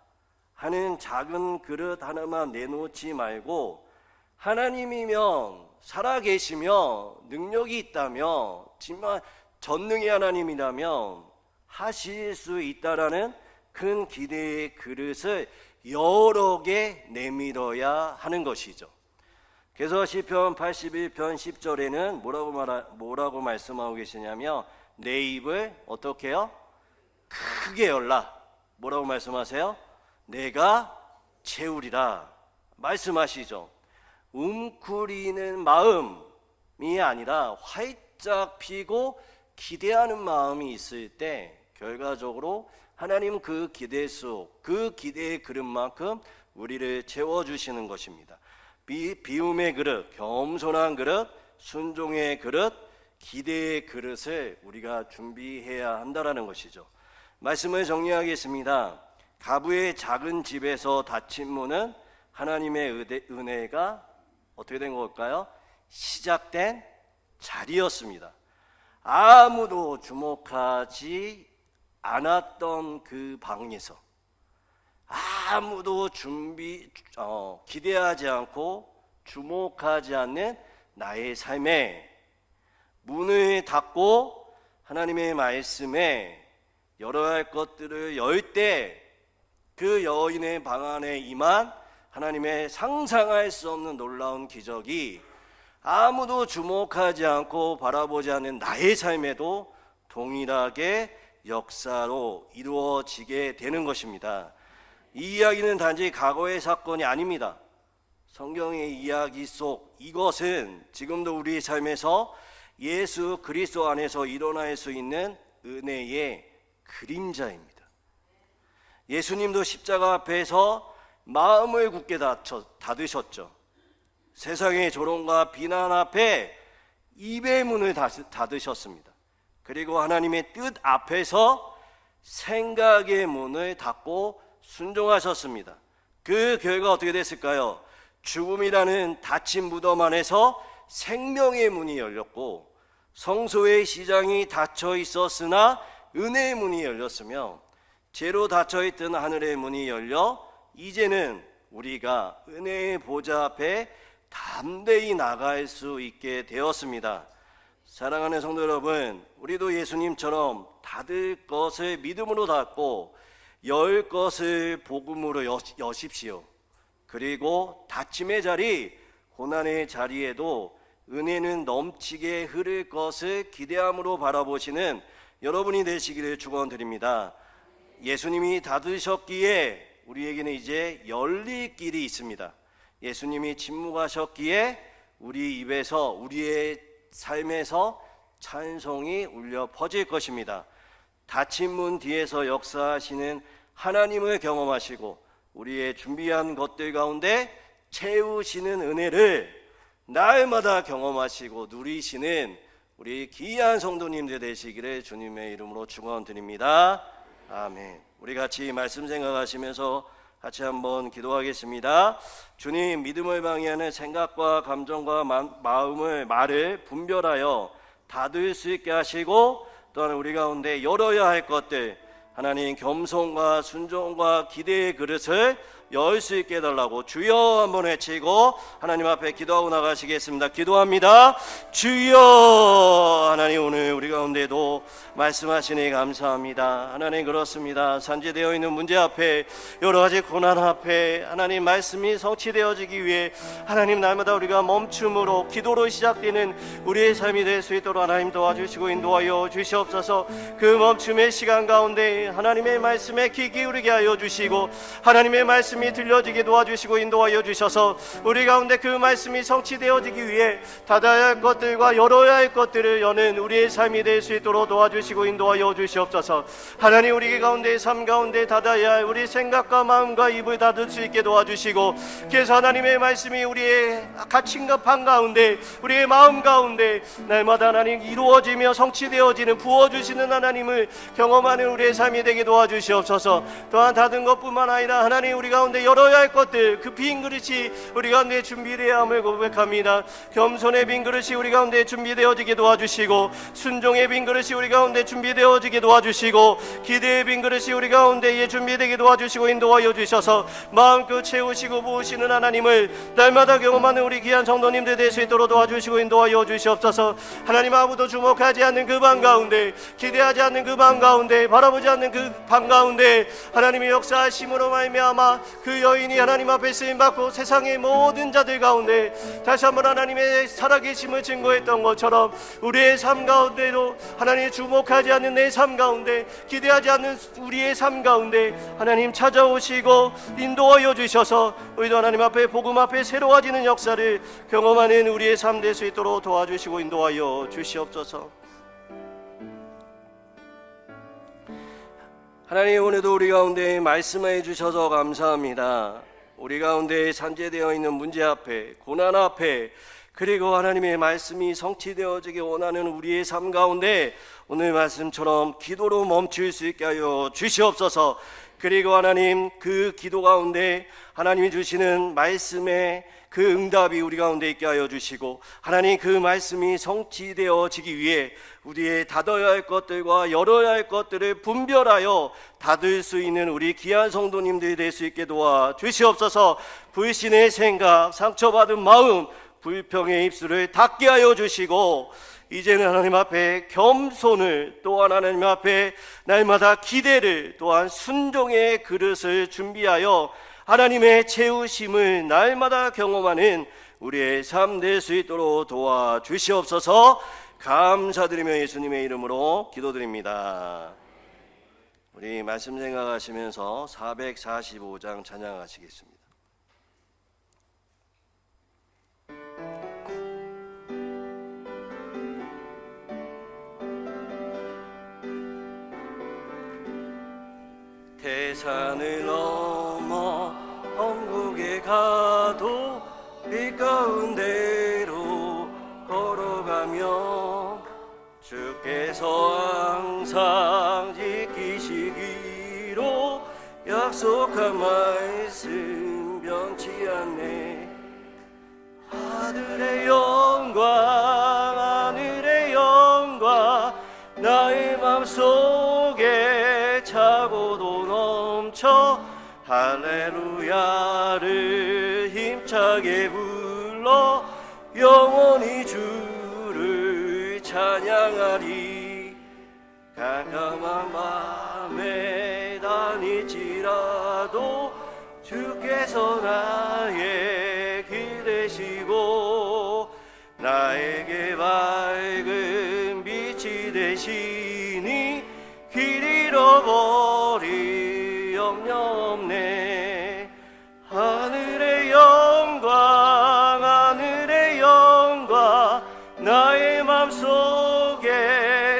하는 작은 그릇 하나만 내놓지 말고 하나님이면 살아계시며 능력이 있다며 정말 전능의 하나님이라면 하실 수 있다라는 큰 기대의 그릇을 여러 개 내밀어야 하는 것이죠. 그래서 시편 81편 10절에는 뭐라고 말씀하고 계시냐면 내 입을 어떻게 해요? 크게 열라. 뭐라고 말씀하세요? 내가 채우리라 말씀하시죠. 웅크리는 마음이 아니라 활짝 피고 기대하는 마음이 있을 때 결과적으로 하나님은 그 기대 속, 그 기대의 그릇만큼 우리를 채워주시는 것입니다. 비움의 그릇, 겸손한 그릇, 순종의 그릇, 기대의 그릇을 우리가 준비해야 한다는 것이죠. 말씀을 정리하겠습니다. 가부의 작은 집에서 닫힌 문은 하나님의 은혜가 어떻게 된 걸까요? 시작된 자리였습니다. 아무도 주목하지 않았던 그 방에서 아무도 기대하지 않고 주목하지 않는 나의 삶에 문을 닫고 하나님의 말씀에 열어야 할 것들을 열 때 그 여인의 방 안에 임한 하나님의 상상할 수 없는 놀라운 기적이 아무도 주목하지 않고 바라보지 않는 나의 삶에도 동일하게 역사로 이루어지게 되는 것입니다. 이 이야기는 단지 과거의 사건이 아닙니다. 성경의 이야기 속 이것은 지금도 우리 삶에서 예수 그리스도 안에서 일어날 수 있는 은혜의 그림자입니다. 예수님도 십자가 앞에서 마음을 굳게 닫으셨죠. 세상의 조롱과 비난 앞에 입의 문을 닫으셨습니다. 그리고 하나님의 뜻 앞에서 생각의 문을 닫고 순종하셨습니다. 그 결과 어떻게 됐을까요? 죽음이라는 닫힌 무덤 안에서 생명의 문이 열렸고 성소의 시장이 닫혀 있었으나 은혜의 문이 열렸으며 죄로 닫혀 있던 하늘의 문이 열려 이제는 우리가 은혜의 보좌 앞에 담대히 나갈 수 있게 되었습니다. 사랑하는 성도 여러분, 우리도 예수님처럼 닫을 것을 믿음으로 닫고 열 것을 복음으로 여십시오. 그리고 닫힘의 자리, 고난의 자리에도 은혜는 넘치게 흐를 것을 기대함으로 바라보시는 여러분이 되시기를 축원드립니다. 예수님이 닫으셨기에 우리에게는 이제 열릴 길이 있습니다. 예수님이 침묵하셨기에 우리 입에서 우리의 삶에서 찬송이 울려 퍼질 것입니다. 닫힌 문 뒤에서 역사하시는 하나님을 경험하시고 우리의 준비한 것들 가운데 채우시는 은혜를 날마다 경험하시고 누리시는 우리 귀한 성도님들 되시기를 주님의 이름으로 축원드립니다. 아멘. 우리 같이 말씀 생각하시면서 같이 한번 기도하겠습니다. 주님, 믿음을 방해하는 생각과 감정과 말을 분별하여 닫을 수 있게 하시고, 또한 우리 가운데 열어야 할 것들, 하나님 겸손과 순종과 기대의 그릇을 열 수 있게 해달라고 주여 한번 외치고 하나님 앞에 기도하고 나가시겠습니다. 기도합니다. 주여. 하나님, 오늘 우리 가운데도 말씀하시니 감사합니다. 하나님, 그렇습니다. 산재되어 있는 문제 앞에, 여러 가지 고난 앞에 하나님 말씀이 성취되어지기 위해 하나님, 날마다 우리가 멈춤으로 기도로 시작되는 우리의 삶이 될 수 있도록 하나님 도와주시고 인도하여 주시옵소서. 그 멈춤의 시간 가운데 하나님의 말씀에 귀 기울이게 하여 주시고, 하나님의 말씀이 들려지게 도와주시고 인도하여 주셔서 우리 가운데 그 말씀이 성취되어지기 위해 닫아야 할 것들과 열어야 할 것들을 여는 우리의 삶이 될 수 있도록 도와주시고 인도하여 주시옵소서. 하나님, 우리 가운데 삶 가운데 닫아야 할 우리 생각과 마음과 입을 닫을 수 있게 도와주시고, 그래서 하나님의 말씀이 우리의 가침과 판 가운데, 우리의 마음 가운데 날마다 하나님 이루어지며 성취되어지는, 부어주시는 하나님을 경험하는 우리의 삶이 되게 도와주시옵소서. 또한 닫은 것뿐만 아니라 하나님, 우리 가운데 열어야 할 것들, 그 빈 그릇이 우리 가운데 준비되어야 함을 고백합니다. 겸손의 빈 그릇이 우리 가운데 준비되어지게 도와주시고, 순종의 빈 그릇이 우리 가운데 준비되어지게 도와주시고, 기대의 빈 그릇이 우리 가운데에 준비되게 도와주시고 인도하여 주셔서 마음껏 채우시고 부으시는 하나님을 날마다 경험하는 우리 귀한 성도님들 될 수 있도록 도와주시고 인도하여 주시옵소서. 하나님, 아무도 주목하지 않는 그 방 가운데, 기대하지 않는 그 방 가운데, 바라보지 않는 그 방 가운데 하나님의 역사하심으로 말미암아 그 여인이 하나님 앞에 쓰임받고 세상의 모든 자들 가운데 다시 한번 하나님의 살아계심을 증거했던 것처럼 우리의 삶 가운데도 하나님 주목하지 않는 내 삶 가운데, 기대하지 않는 우리의 삶 가운데 하나님 찾아오시고 인도하여 주셔서 우리도 하나님 앞에, 복음 앞에 새로워지는 역사를 경험하는 우리의 삶 될 수 있도록 도와주시고 인도하여 주시옵소서. 하나님, 오늘도 우리 가운데 말씀해 주셔서 감사합니다. 우리 가운데 산재되어 있는 문제 앞에, 고난 앞에, 그리고 하나님의 말씀이 성취되어지기 원하는 우리의 삶 가운데 오늘 말씀처럼 기도로 멈출 수 있게 하여 주시옵소서. 그리고 하나님, 그 기도 가운데 하나님이 주시는 말씀의 그 응답이 우리 가운데 있게 하여 주시고, 하나님 그 말씀이 성취되어지기 위해 우리의 닫아야 할 것들과 열어야 할 것들을 분별하여 닫을 수 있는 우리 귀한 성도님들이 될 수 있게 도와 주시옵소서. 불신의 생각, 상처받은 마음, 불평의 입술을 닫게 하여 주시고, 이제는 하나님 앞에 겸손을, 또한 하나님 앞에 날마다 기대를, 또한 순종의 그릇을 준비하여 하나님의 채우심을 날마다 경험하는 우리의 삶 될 수 있도록 도와주시옵소서. 감사드리며 예수님의 이름으로 기도드립니다. 우리 말씀 생각하시면서 445장 찬양하시겠습니다. 태산을 넘어 천국에 가도 빛 가운데로 걸어가며 주께서 항상 지키시기로 약속한 말씀 변치 않네. 하늘의 영광 나의 맘속에 차고도 넘쳐 할렐루야를 힘차게 불러 영원히 주를 찬양하리. 깜깜한 밤에 다닐지라도 주께서 나의 길 되시고 나에게 밝은 빛이 되시니 길 잃어버릴 염려 없네. 하늘의 영광 나의 맘속에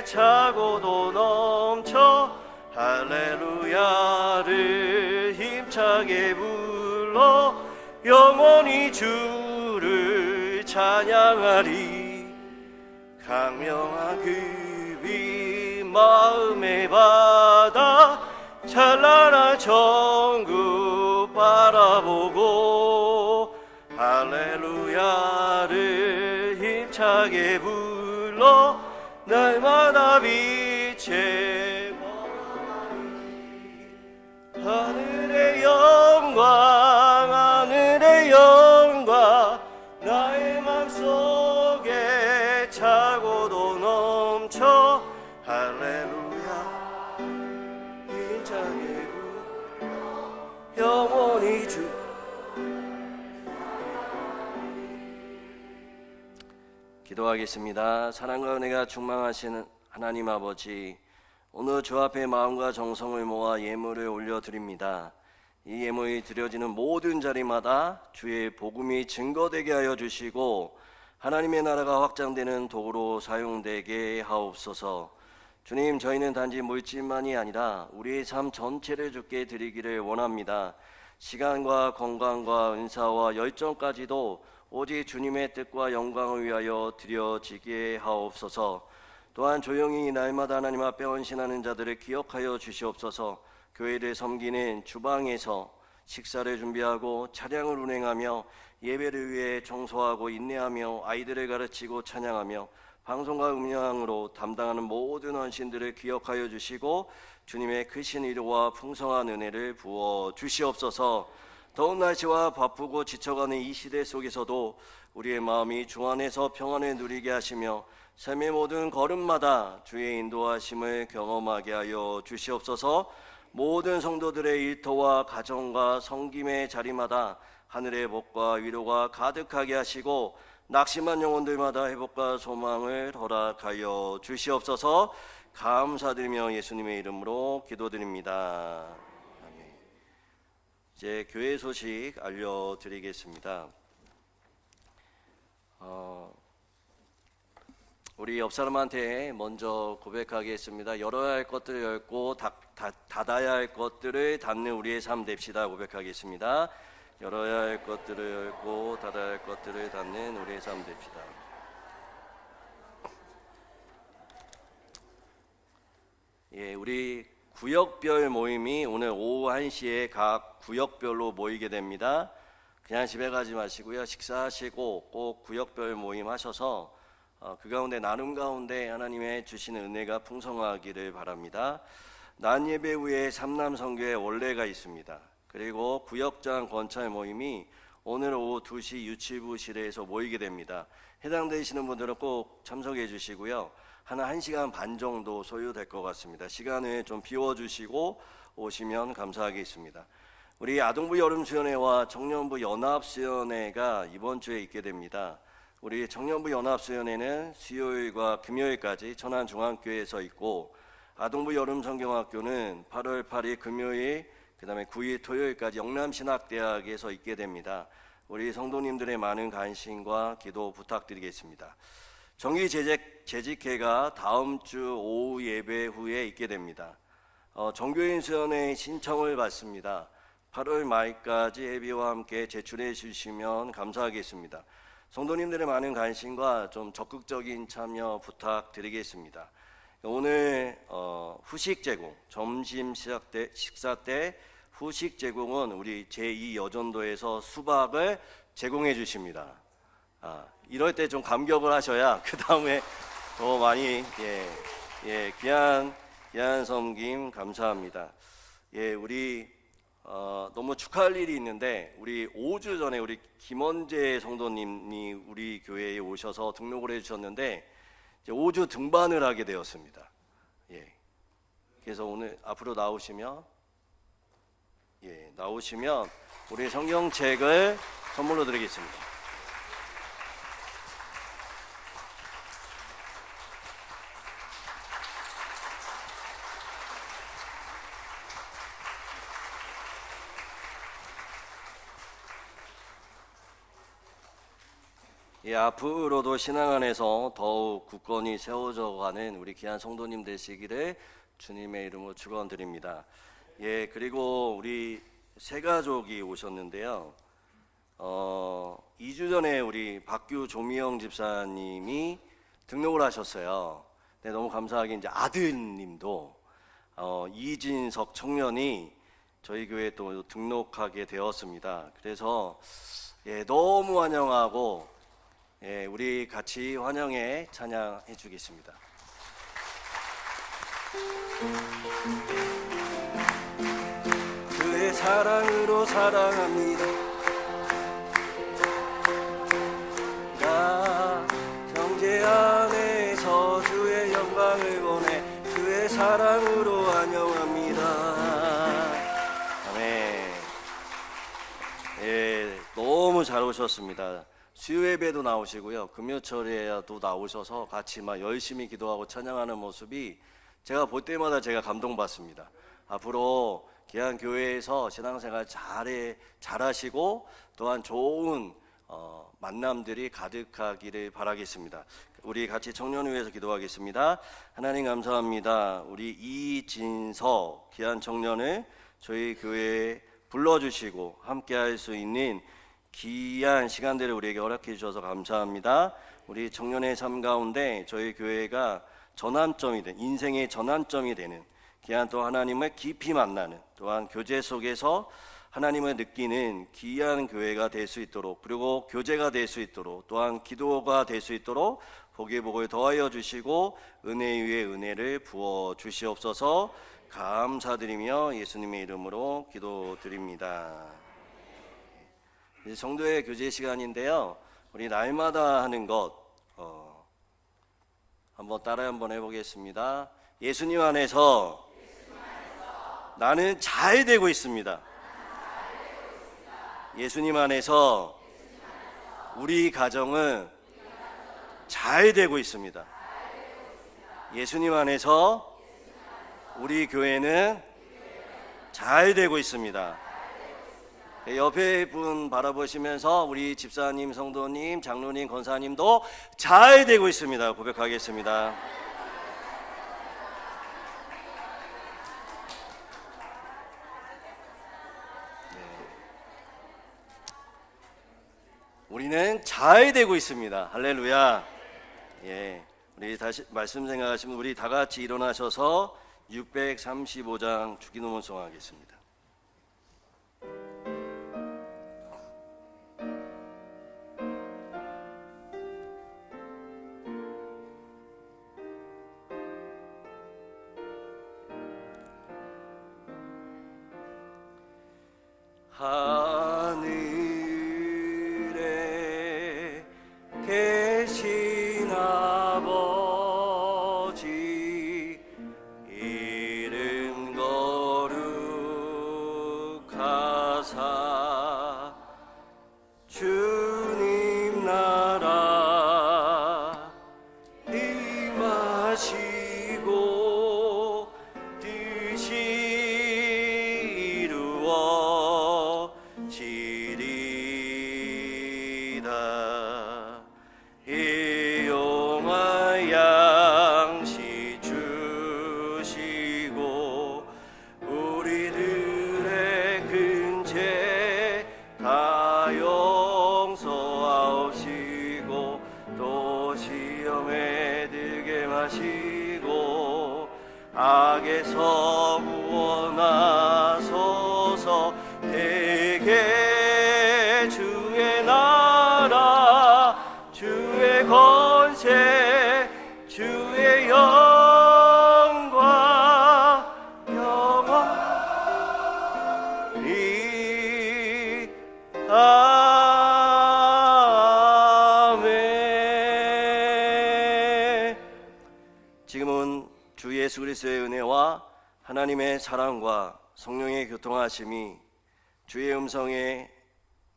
차고도 넘쳐 할렐루야를 힘차게 불러 영원히 주를 찬양하리. 강명한 그 빛 마음의 바다 찬란한 천국 쭉 바라보고 할렐루야를 힘차게 불러 날마다 빛에 하늘의 영광 하늘의 영광 나의 맘속에 차고도 넘쳐 할렐루야 힘차게 영원히 주 기도하겠습니다. 사랑과 은혜가 충만하시는 하나님 아버지, 오늘 주 앞에 마음과 정성을 모아 예물을 올려드립니다. 이 예물이 드려지는 모든 자리마다 주의 복음이 증거되게 하여 주시고 하나님의 나라가 확장되는 도구로 사용되게 하옵소서. 주님, 저희는 단지 물질만이 아니라 우리의 삶 전체를 주께 드리기를 원합니다. 시간과 건강과 은사와 열정까지도 오직 주님의 뜻과 영광을 위하여 드려지게 하옵소서. 또한 조용히 날마다 하나님 앞에 헌신하는 자들을 기억하여 주시옵소서. 교회를 섬기는 주방에서 식사를 준비하고 차량을 운행하며 예배를 위해 청소하고 인내하며 아이들을 가르치고 찬양하며 방송과 음향으로 담당하는 모든 헌신들을 기억하여 주시고 주님의 크신 위로와 풍성한 은혜를 부어 주시옵소서. 더운 날씨와 바쁘고 지쳐가는 이 시대 속에서도 우리의 마음이 주 안에서 평안을 누리게 하시며 삶의 모든 걸음마다 주의 인도하심을 경험하게 하여 주시옵소서. 모든 성도들의 일터와 가정과 섬김의 자리마다 하늘의 복과 위로가 가득하게 하시고 낙심한 영혼들마다 회복과 소망을 허락하여 주시옵소서. 감사드리며 예수님의 이름으로 기도드립니다. 아멘. 이제 교회 소식 알려드리겠습니다. 우리 옆 사람한테 먼저 고백하겠습니다. 열어야 할 것들을 열고 닫아야 할 것들을 닫는 우리의 삶 됩시다. 고백하겠습니다. 열어야 할 것들을 열고 닫아야 할 것들을 닫는 우리의 삶 됩시다. 예, 우리 구역별 모임이 오늘 오후 1시에 각 구역별로 모이게 됩니다. 그냥 집에 가지 마시고요. 식사하시고 꼭 구역별 모임 하셔서 그 가운데 나눔 가운데 하나님의 주시는 은혜가 풍성하기를 바랍니다. 낮 예배 후에 삼남선교회 원례가 있습니다. 그리고 구역장 권찰 모임이 오늘 오후 2시 유치부실에서 모이게 됩니다. 해당되시는 분들은 꼭 참석해 주시고요. 한 1시간 반 정도 소요될 것 같습니다. 시간을 좀 비워주시고 오시면 감사하겠습니다. 우리 아동부 여름수련회와 청년부 연합수련회가 이번 주에 있게 됩니다. 우리 청년부 연합수련회는 수요일과 금요일까지 천안중앙교회에서 있고 아동부 여름성경학교는 8월 8일 금요일 그 다음에 9일 토요일까지 영남신학대학에서 있게 됩니다. 우리 성도님들의 많은 관심과 기도 부탁드리겠습니다. 정기 재직회가 다음 주 오후 예배 후에 있게 됩니다. 정교인 수련회 신청을 받습니다. 8월 말까지 예비와 함께 제출해 주시면 감사하겠습니다. 성도님들의 많은 관심과 좀 적극적인 참여 부탁드리겠습니다. 오늘 후식 제공, 점심 식사 때 후식 제공은 우리 제2여전도에서 수박을 제공해 주십니다. 이럴 때 좀 감격을 하셔야 그 다음에 더 많이 귀한 섬김 감사합니다. 우리 너무 축하할 일이 있는데 우리 5주 전에 우리 김원재 성도님이 우리 교회에 오셔서 등록을 해주셨는데 이제 5주 등반을 하게 되었습니다. 그래서 오늘 앞으로 나오시면 우리 성경책을 선물로 드리겠습니다. 앞으로도 신앙 안에서 더욱 굳건히 세워져 가는 우리 귀한 성도님 되시기를 주님의 이름으로 축원드립니다. 그리고 우리 세 가족이 오셨는데요. 2주 전에 우리 박규 조미영 집사님이 등록을 하셨어요. 너무 감사하게 이제 아드님도 이진석 청년이 저희 교회에 또 등록하게 되었습니다. 그래서 너무 환영하고 우리 같이 환영해 찬양해 주겠습니다. 그의 사랑으로 사랑합니다. 나 형제 안에서 주의 영광을 보내 그의 사랑으로 환영합니다. 아멘. 너무 잘 오셨습니다. 수요 예배도 나오시고요, 금요철에도 나오셔서 같이 막 열심히 기도하고 찬양하는 모습이 제가 볼 때마다 제가 감동받습니다. 앞으로 귀한 교회에서 신앙생활 잘하시고 또한 좋은 만남들이 가득하기를 바라겠습니다. 우리 같이 청년을 위해서 기도하겠습니다. 하나님 감사합니다. 우리 이진서 귀한 청년을 저희 교회에 불러주시고 함께할 수 있는 귀한 시간들을 우리에게 허락해 주셔서 감사합니다. 우리 청년의 삶 가운데 저희 교회가 전환점이 된, 인생의 전환점이 되는 귀한 또 하나님을 깊이 만나는, 또한 교제 속에서 하나님을 느끼는 귀한 교회가 될 수 있도록, 그리고 교제가 될 수 있도록, 또한 기도가 될 수 있도록 복의 복을 더하여 주시고 은혜 위에 은혜를 부어 주시옵소서. 감사드리며 예수님의 이름으로 기도드립니다. 이제 성도의 교제 시간인데요, 우리 날마다 하는 것 한번 따라 한번 해보겠습니다. 예수님 안에서 나는 잘 되고 있습니다. 예수님 안에서 우리 가정은 잘 되고 있습니다. 예수님 안에서 우리 교회는 잘 되고 있습니다. 옆에 분 바라보시면서 우리 집사님, 성도님, 장로님, 권사님도 잘 되고 있습니다. 고백하겠습니다. 우리는 잘 되고 있습니다. 할렐루야. 우리 다시 말씀 생각하시면 우리 다 같이 일어나셔서 635장 주기도문 성하겠습니다. 하늘에 계신 아버지 이름 거룩하사 주님 나라 임하시고 뜻이 이루어지리이다. 일용할 양식 주시고 우리들의 근죄 다 용서하옵시고 또 시험에 들게 마시고 악에서 구원하소서. 대개 주의 나라 주의 권세 주의 영광 영원히 아멘. 지금은 주 예수 그리스도의 은혜와 하나님의 사랑과 성령의 교통하심이 주의 음성에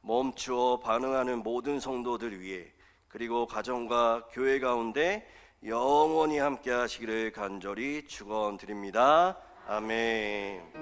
멈추어 반응하는 모든 성도들 위해, 그리고 가정과 교회 가운데 영원히 함께 하시기를 간절히 축원드립니다. 아멘.